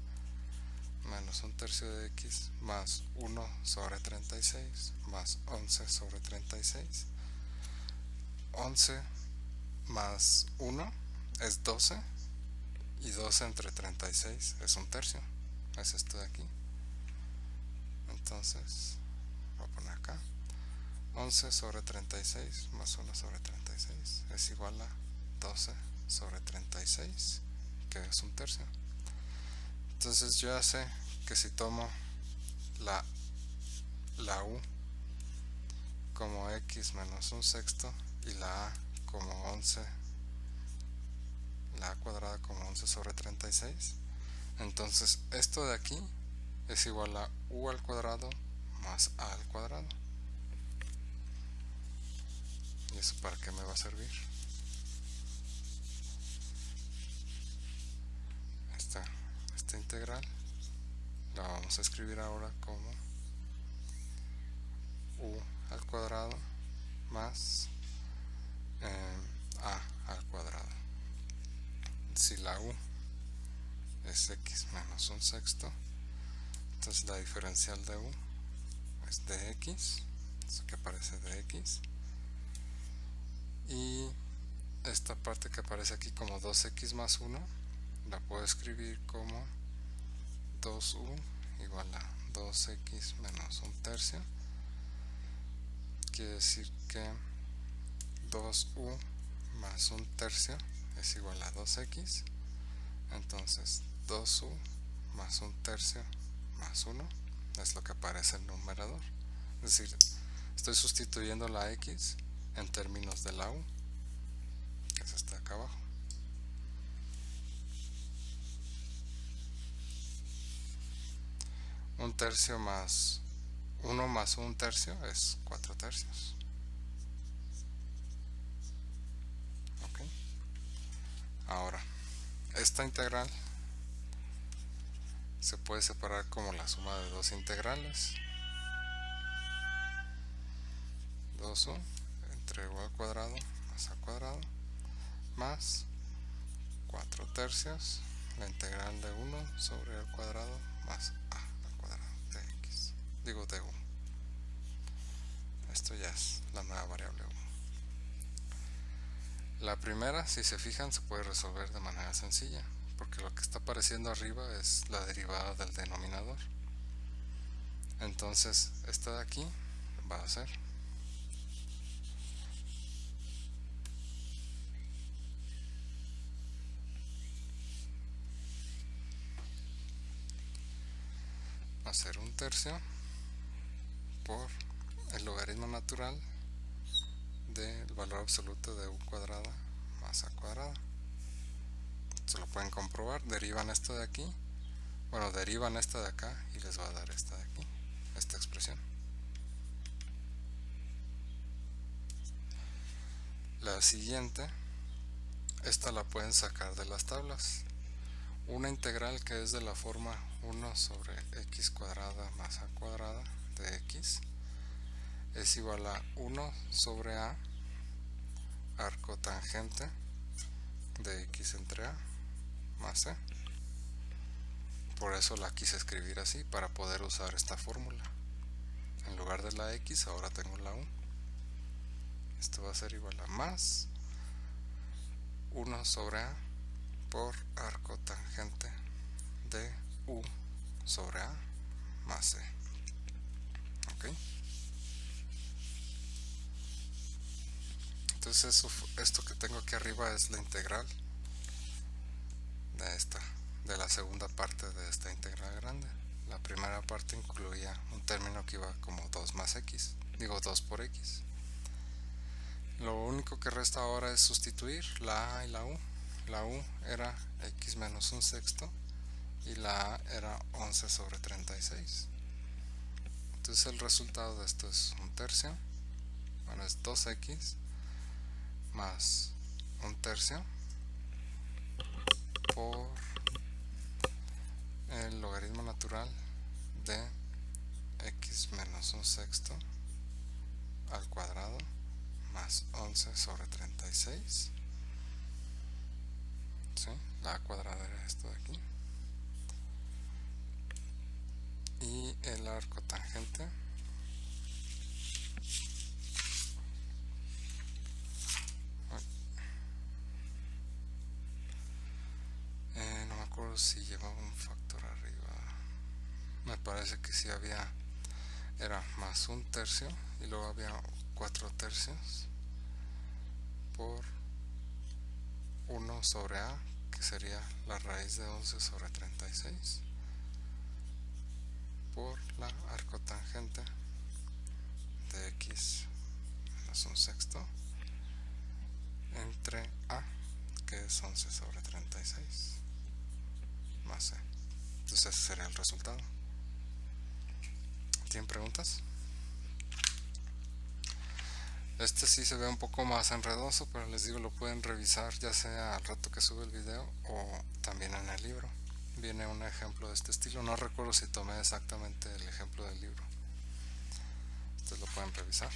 menos un tercio de x más 1 sobre 36 más 11 sobre 36. 11 más 1 es 12, y 12 entre 36 es un tercio, es esto de aquí. Entonces voy a poner acá 11 sobre 36 más 1 sobre 36 es igual a 12 sobre 36, que es un tercio. Entonces yo ya sé que si tomo la u como x menos un sexto y la a como 11, la a cuadrada como 11 sobre 36, entonces esto de aquí es igual a u al cuadrado más a al cuadrado. ¿Y eso para qué me va a servir? Esta integral la vamos a escribir ahora como u al cuadrado más a al cuadrado. Si la u es x menos un sexto, entonces la diferencial de u es dx, eso que aparece dx, y esta parte que aparece aquí como 2x más 1 la puedo escribir como 2u igual a 2x menos un tercio. Quiere decir que 2u más un tercio es igual a 2x. Entonces 2u más un tercio más 1 es lo que aparece en el numerador. Es decir, estoy sustituyendo la x en términos de la u, que es esta de acá abajo. Un tercio más 1 más un tercio es 4 tercios. ¿Ok? Ahora, esta integral se puede separar como la suma de dos integrales. 2u entre u al cuadrado más a cuadrado más 4 tercios la integral de 1 sobre el cuadrado más a al cuadrado de x, digo de u. Esto ya es la nueva variable u. La primera, si se fijan, se puede resolver de manera sencilla, porque lo que está apareciendo arriba es la derivada del denominador. Entonces esta de aquí va a ser un tercio por el logaritmo natural del valor absoluto de u cuadrada más a cuadrada. Se lo pueden comprobar, derivan esto de aquí, bueno, derivan esta de acá y les va a dar esta de aquí, esta expresión. La siguiente, esta la pueden sacar de las tablas. Una integral que es de la forma 1 sobre x cuadrada más a cuadrada de x es igual a 1 sobre a arco tangente de x entre a más c. Por eso la quise escribir así, para poder usar esta fórmula. En lugar de la x ahora tengo la u. Esto va a ser igual a más 1 sobre a por arco tangente de u sobre a más c. ¿Ok? Entonces esto que tengo aquí arriba es la integral de la segunda parte de esta integral grande. La primera parte incluía un término que iba como 2 más x, digo 2 por x. Lo único que resta ahora es sustituir la a y la u. La u era x menos un sexto y la a era 11 sobre 36. Entonces el resultado de esto es un tercio, bueno, es 2x más un tercio por el logaritmo natural de x menos un sexto al cuadrado más 11 sobre 36. ¿Sí? La a cuadrada era esto de aquí. Y el arco tangente no me acuerdo si llevaba un factor arriba. Me parece que sí había, era más un tercio y luego había 4 tercios por 1 sobre a, que sería la raíz de 11 sobre 36, por la arco tangente de x menos un sexto entre a, que es 11 sobre 36 más c. Entonces ese sería el resultado. ¿Tienen preguntas? Este sí se ve un poco más enredoso, pero les digo, lo pueden revisar ya sea al rato que sube el video o también en el libro. Viene un ejemplo de este estilo, no recuerdo si tomé exactamente el ejemplo del libro. Ustedes lo pueden revisar.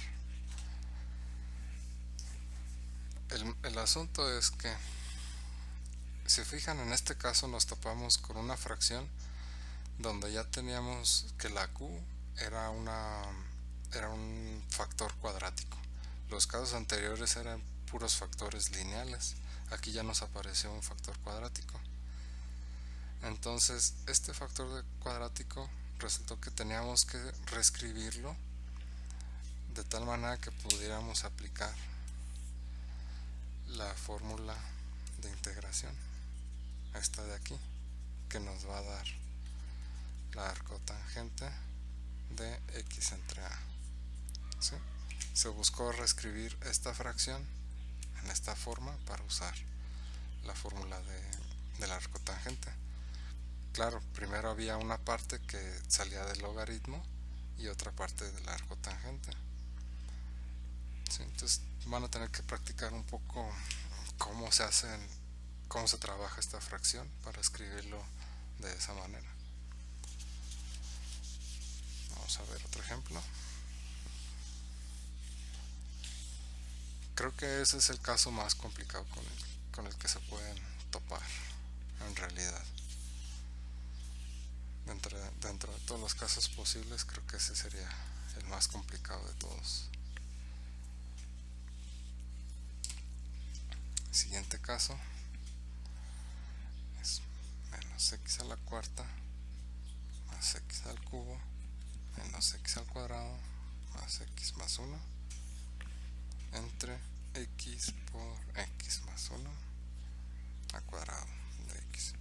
El asunto es que, si fijan, en este caso nos topamos con una fracción donde ya teníamos que la q era un factor cuadrático. Los casos anteriores eran puros factores lineales. Aquí ya nos apareció un factor cuadrático. Entonces este factor cuadrático resultó que teníamos que reescribirlo de tal manera que pudiéramos aplicar la fórmula de integración, esta de aquí, que nos va a dar la arcotangente de x entre a. ¿Sí? Se buscó reescribir esta fracción en esta forma para usar la fórmula del arcotangente. Claro, primero había una parte que salía del logaritmo y otra parte del arcotangente. ¿Sí? Entonces van a tener que practicar un poco cómo se trabaja esta fracción para escribirlo de esa manera. Vamos a ver otro ejemplo. Creo que ese es el caso más complicado con el que se pueden topar en realidad. Dentro de todos los casos posibles, creo que ese sería el más complicado de todos. Siguiente caso es menos x a la cuarta más x al cubo menos menos x al cuadrado más x más 1 entre x por x más 1 al cuadrado de x.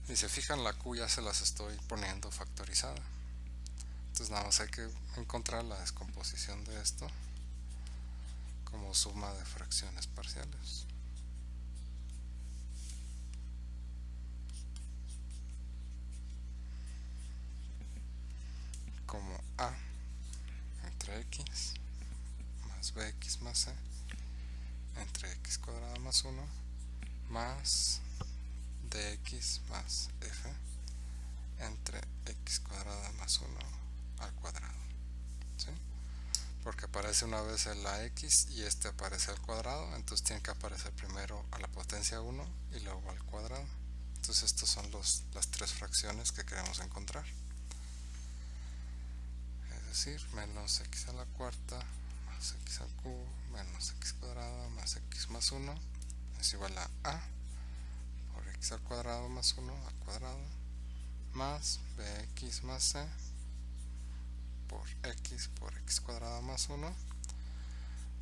Y se fijan, la q ya se las estoy poniendo factorizada. Entonces nada más hay que encontrar la descomposición de esto como suma de fracciones parciales. Como a entre x más bx más c entre x cuadrado más 1 más dx más f entre x cuadrada más 1 al cuadrado. ¿Sí? Porque aparece una vez en la x y este aparece al cuadrado, entonces tiene que aparecer primero a la potencia 1 y luego al cuadrado. Entonces estas son las tres fracciones que queremos encontrar. Es decir, menos x a la cuarta más x al cubo menos x cuadrado más x más 1 es igual a por x al cuadrado más 1 al cuadrado más bx más c por x cuadrado más 1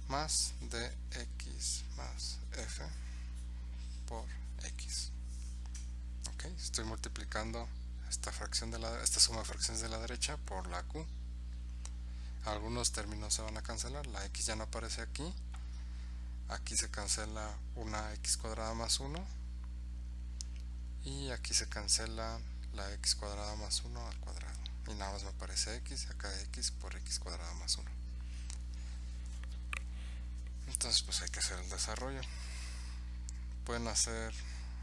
más dx más f por x. Ok, estoy multiplicando esta suma de fracciones de la derecha por la q. Algunos términos se van a cancelar, la x ya no aparece aquí, aquí se cancela una x cuadrada más 1 y aquí se cancela la x cuadrada más 1 al cuadrado y nada más me aparece x y acá x por x cuadrada más 1. Entonces pues hay que hacer el desarrollo. Pueden hacer,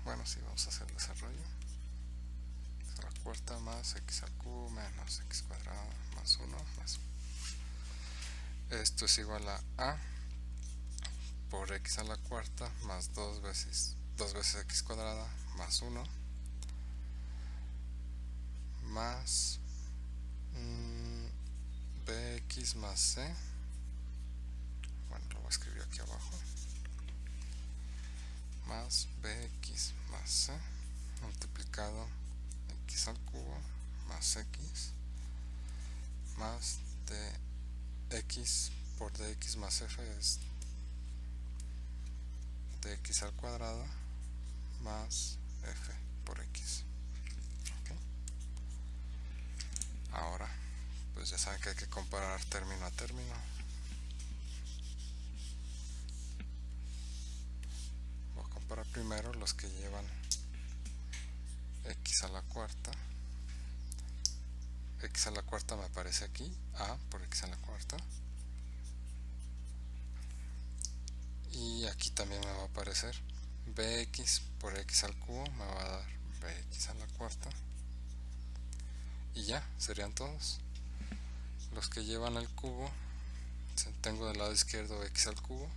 bueno, sí, vamos a hacer el desarrollo. A la cuarta más x al cubo menos x cuadrado más 1 más. Esto es igual a por x a la cuarta más 2 veces x cuadrada más 1 más bx más c, bueno, lo voy a escribir aquí abajo, más bx más c multiplicado x al cubo más x más dx por dx más f es dx al cuadrado más f por x. ¿Okay? Ahora pues ya saben que hay que comparar término a término. Voy a comparar primero los que llevan x a la cuarta. X a la cuarta me aparece aquí, a por x a la cuarta, y aquí también me va a aparecer bx por x al cubo, me va a dar bx a la cuarta, y ya, serían todos. Los que llevan el cubo, tengo del lado izquierdo x al cubo,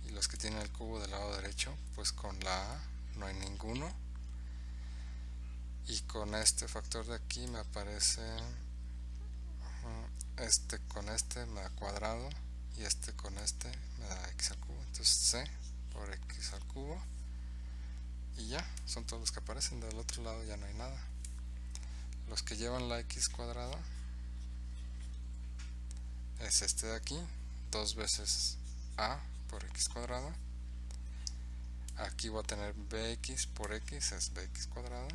y los que tienen el cubo del lado derecho, pues con la a no hay ninguno, y con este factor de aquí me aparece este con este me da cuadrado y este con este me da x al cubo, entonces c por x al cubo, y ya, son todos los que aparecen. Del otro lado ya no hay nada. Los que llevan la x cuadrada es este de aquí, 2 veces a por x cuadrada, aquí voy a tener bx por x es bx cuadrada,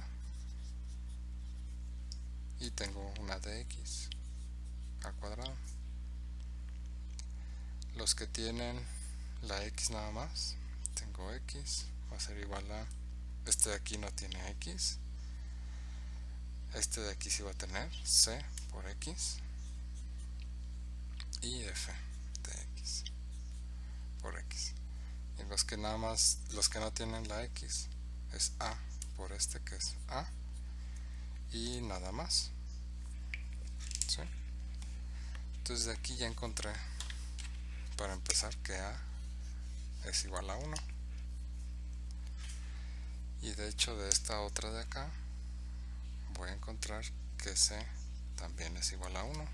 y tengo una dx al cuadrado. Los que tienen la x nada más, tengo x, va a ser igual a, este de aquí no tiene x, este de aquí sí va a tener c por x y f de x por x. Y los que nada más, los que no tienen la x es a por este que es a y nada más. ¿Sí? Entonces de aquí ya encontré, para empezar, que a es igual a 1, y de hecho de esta otra de acá voy a encontrar que c también es igual a 1.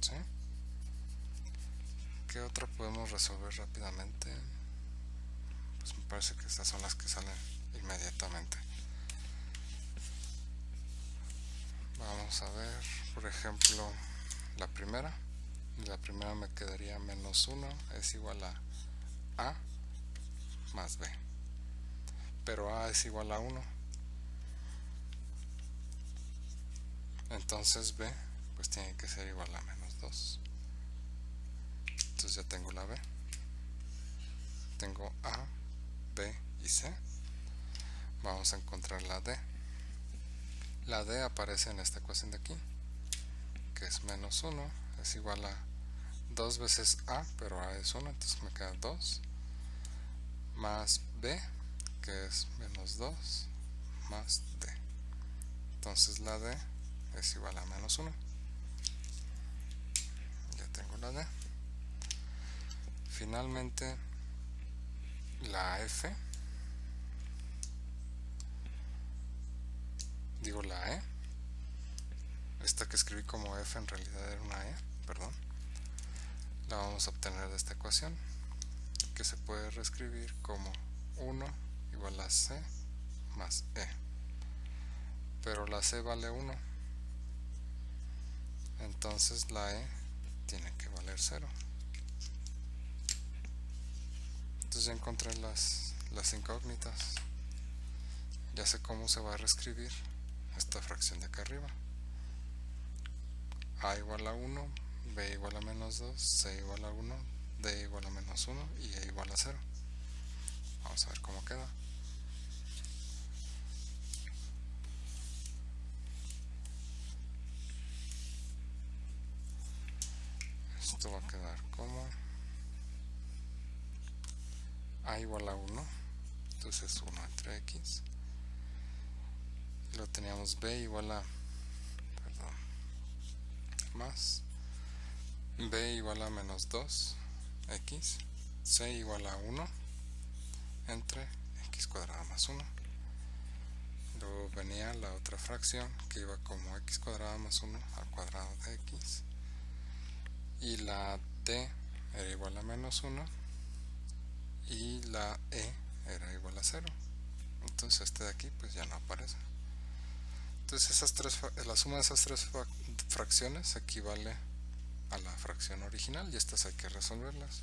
¿Sí? ¿Qué otra podemos resolver rápidamente? Pues me parece que estas son las que salen inmediatamente. Vamos a ver, por ejemplo, la primera, y la primera me quedaría menos 1 es igual a más b, pero a es igual a 1, entonces b pues tiene que ser igual a menos 2. Entonces ya tengo la b, tengo a, b y c. Vamos a encontrar la d. La d aparece en esta ecuación de aquí, que es menos 1 es igual a 2 veces a, pero a es 1, entonces me queda 2, más b, que es menos 2, más d. Entonces la d es igual a menos 1. Ya tengo la d. Finalmente, la f, digo la e, esta que escribí como f en realidad era una e, perdón, la vamos a obtener de esta ecuación, que se puede reescribir como 1 igual a c más e, pero la c vale 1, entonces la e tiene que valer 0. Entonces ya encontré las incógnitas, ya sé cómo se va a reescribir esta fracción de acá arriba. A igual a 1, b igual a menos 2, c igual a 1, d igual a menos 1 y e igual a 0. Vamos a ver cómo queda. Esto va a quedar como a igual a 1, entonces 1 entre x. Lo teníamos b igual a, perdón, más b igual a menos 2 x, c igual a 1 entre x cuadrada más 1. Luego venía la otra fracción que iba como x cuadrada más 1 al cuadrado de x, y la d era igual a menos 1 y la e era igual a 0. Entonces este de aquí pues ya no aparece. Entonces la suma de esas tres fracciones equivale a la fracción original, y estas hay que resolverlas.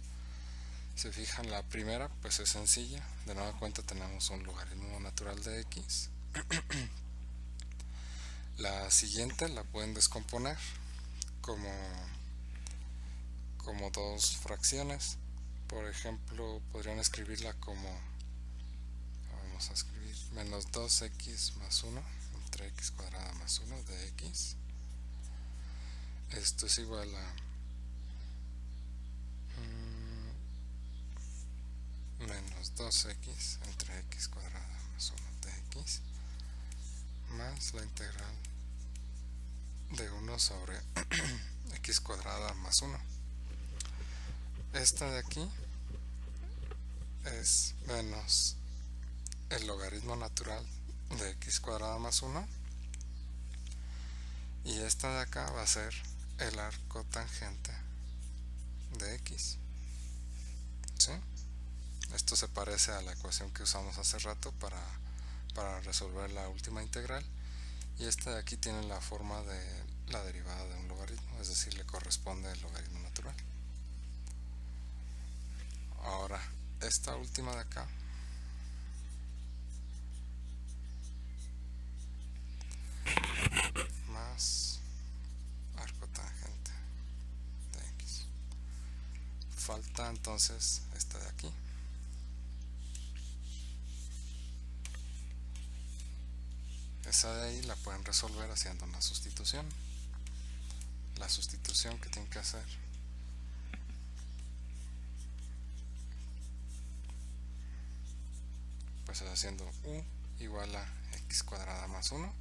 Se fijan, la primera pues es sencilla, de nueva cuenta tenemos un logaritmo natural de x. La siguiente la pueden descomponer como dos fracciones. Por ejemplo, podrían escribirla como, vamos a escribir menos 2x más 1 entre x cuadrada más 1 de x. Esto es igual a menos 2x entre x cuadrada más 1 de x más la integral de 1 sobre x cuadrada más 1. Esta de aquí es menos el logaritmo natural de x cuadrada más 1, y esta de acá va a ser el arco tangente de x. ¿Sí? Esto se parece a la ecuación que usamos hace rato para resolver la última integral, y esta de aquí tiene la forma de la derivada de un logaritmo, es decir, le corresponde el logaritmo natural. Ahora, esta última de acá más arco tangente de x. Falta entonces esta de aquí. Esa de ahí la pueden resolver haciendo una sustitución. La sustitución que tienen que hacer pues es haciendo u igual a x cuadrada más 1,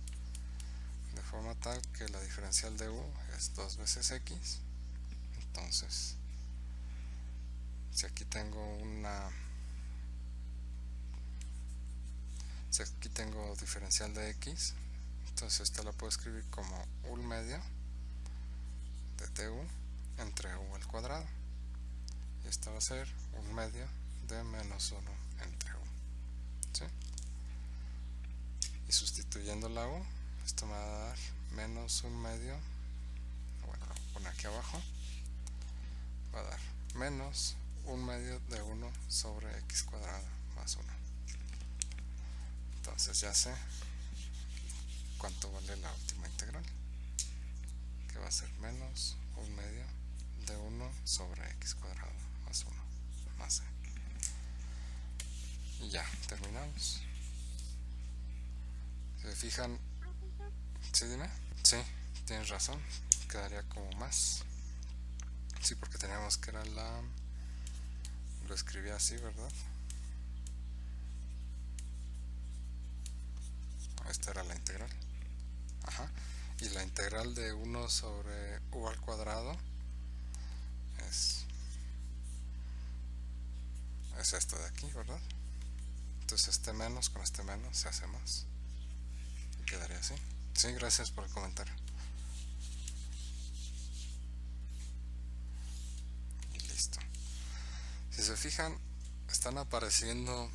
de forma tal que la diferencial de u es 2 veces x. Entonces, si aquí tengo diferencial de x, entonces esta la puedo escribir como u medio de du entre u al cuadrado, y esta va a ser un medio de menos 1 entre u. ¿Sí? Y sustituyendo la u, esto me va a dar menos un medio bueno, lo pone aquí abajo, va a dar menos 1/2 de 1 sobre x cuadrado más 1. Entonces ya sé cuánto vale la última integral, que va a ser menos 1/2 de 1 sobre x cuadrado más 1 más c. Y ya, terminamos. Si se fijan, Profesor, ¿sí dime? Sí, tienes razón, quedaría como más. Sí, porque teníamos que era lo escribí así, ¿verdad? Esta era la integral. Ajá. Y la integral de 1 sobre u al cuadrado es esta de aquí, ¿verdad? Entonces este menos con este menos se hace más. Y quedaría así. Sí, gracias por el comentario. Y listo. Si se fijan, están apareciendo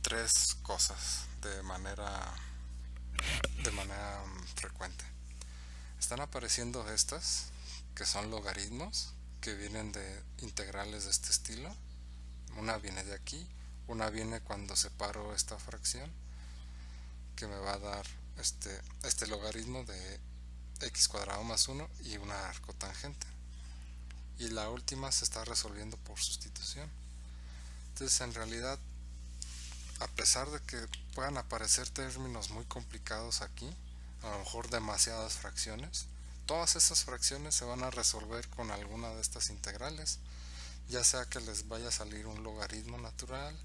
tres cosas de manera frecuente. Están apareciendo estas, que son logaritmos, que vienen de integrales de este estilo. Una viene de aquí, una viene cuando separo esta fracción, que me va a dar este logaritmo de x cuadrado más 1 y una arcotangente. Y la última se está resolviendo por sustitución. Entonces, en realidad, a pesar de que puedan aparecer términos muy complicados aquí, a lo mejor demasiadas fracciones, todas esas fracciones se van a resolver con alguna de estas integrales, ya sea que les vaya a salir un logaritmo natural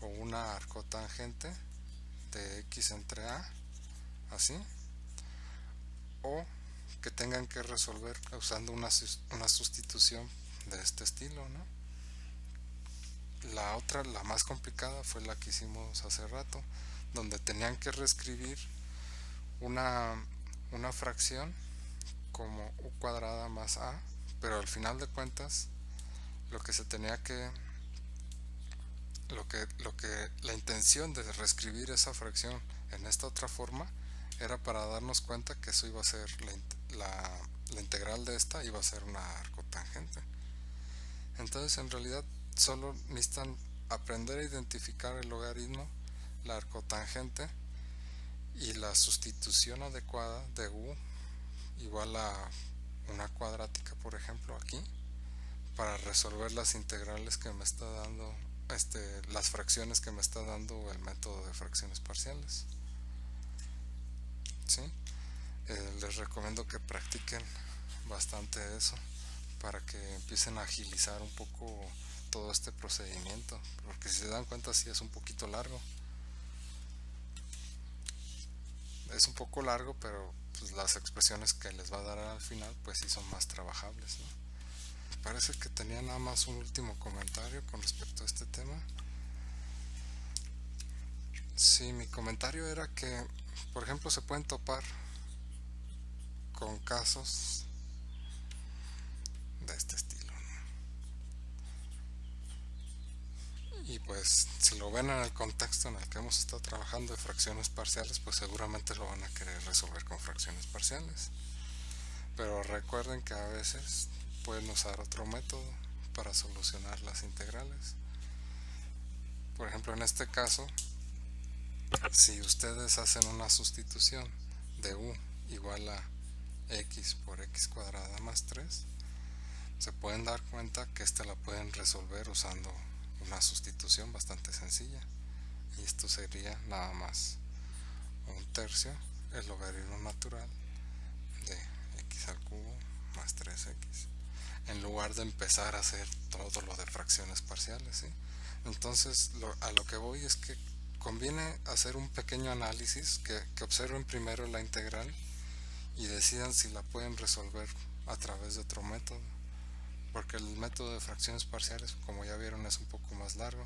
o una arcotangente de x entre a, así, o que tengan que resolver usando una sustitución de este estilo, ¿no? La otra, la más complicada, fue la que hicimos hace rato, donde tenían que reescribir una fracción como u cuadrada más a, pero al final de cuentas lo que se tenía que la intención de reescribir esa fracción en esta otra forma era para darnos cuenta que eso iba a ser la integral de esta iba a ser una arcotangente. Entonces, en realidad, solo necesitan aprender a identificar el logaritmo, la arcotangente y la sustitución adecuada de u igual a una cuadrática, por ejemplo, aquí, para resolver las integrales que me está dando las fracciones que me está dando el método de fracciones parciales. ¿Sí? Les recomiendo que practiquen bastante eso para que empiecen a agilizar un poco todo este procedimiento, porque si se dan cuenta sí es un poquito largo. Es un poco largo, pero pues las expresiones que les va a dar al final pues sí son más trabajables, ¿no? Parece que tenía nada más un último comentario con respecto a este tema. Sí, mi comentario era que, por ejemplo, se pueden topar con casos de este estilo, ¿no? Y pues si lo ven en el contexto en el que hemos estado trabajando de fracciones parciales, pues seguramente lo van a querer resolver con fracciones parciales. Pero recuerden que a veces pueden usar otro método para solucionar las integrales. Por ejemplo, en este caso, si ustedes hacen una sustitución de u igual a x por x cuadrada más 3, se pueden dar cuenta que la pueden resolver usando una sustitución bastante sencilla. Y esto sería nada más 1/3 el logaritmo natural de x al cubo más 3x, en lugar de empezar a hacer todo lo de fracciones parciales, ¿sí? Entonces a lo que voy es que conviene hacer un pequeño análisis, que observen primero la integral y decidan si la pueden resolver a través de otro método, porque el método de fracciones parciales, como ya vieron, es un poco más largo.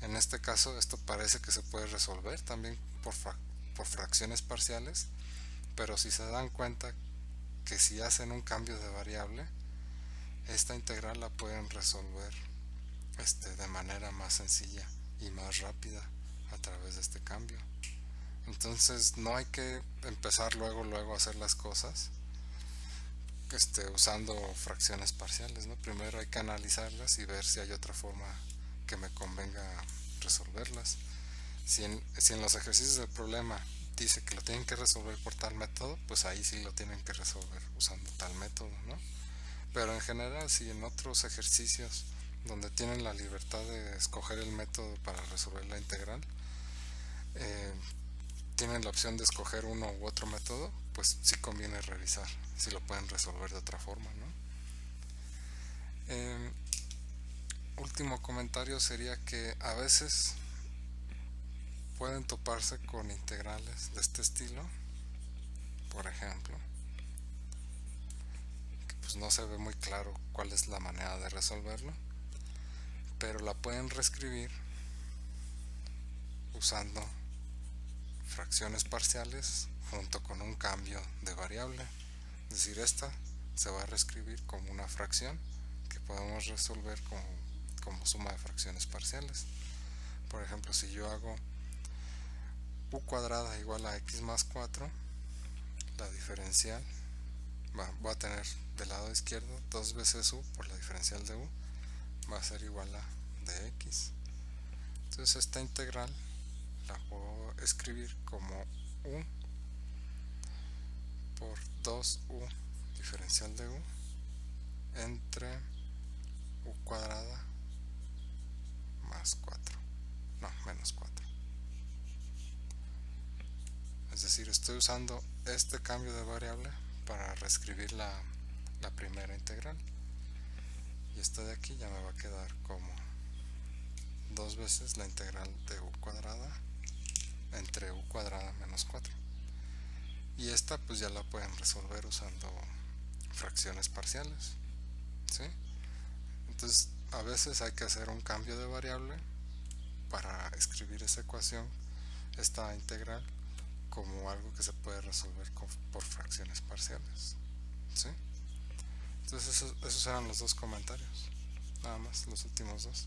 En este caso esto parece que se puede resolver también por fracciones parciales, pero si se dan cuenta que si hacen un cambio de variable, esta integral la pueden resolver de manera más sencilla y más rápida a través de este cambio. Entonces no hay que empezar luego a hacer las cosas usando fracciones parciales, ¿no? Primero hay que analizarlas y ver si hay otra forma que me convenga resolverlas. Si en los ejercicios del problema dice que lo tienen que resolver por tal método, pues ahí sí lo tienen que resolver usando tal método, ¿no? Pero en general, si en otros ejercicios donde tienen la libertad de escoger el método para resolver la integral, eh, tienen la opción de escoger uno u otro método, pues sí conviene revisar si lo pueden resolver de otra forma, ¿no? Último comentario sería que a veces pueden toparse con integrales de este estilo, por ejemplo, que pues no se ve muy claro cuál es la manera de resolverlo, pero la pueden reescribir usando fracciones parciales junto con un cambio de variable. Es decir, esta se va a reescribir como una fracción que podemos resolver como suma de fracciones parciales. Por ejemplo, si yo hago u cuadrada igual a x más 4, la diferencial voy a tener del lado izquierdo 2 veces u por la diferencial de u, va a ser igual a de x. Entonces esta integral la puedo escribir como u por 2u diferencial de u entre u cuadrada más 4, no, menos 4. Es decir, estoy usando este cambio de variable para reescribir la primera integral, y esta de aquí ya me va a quedar como 2 veces la integral de u cuadrada entre u cuadrada menos 4, y esta pues ya la pueden resolver usando fracciones parciales, ¿sí? Entonces a veces hay que hacer un cambio de variable para escribir esa ecuación, esta integral, como algo que se puede resolver por fracciones parciales, ¿sí? Entonces esos eran los dos comentarios, nada más, los últimos dos.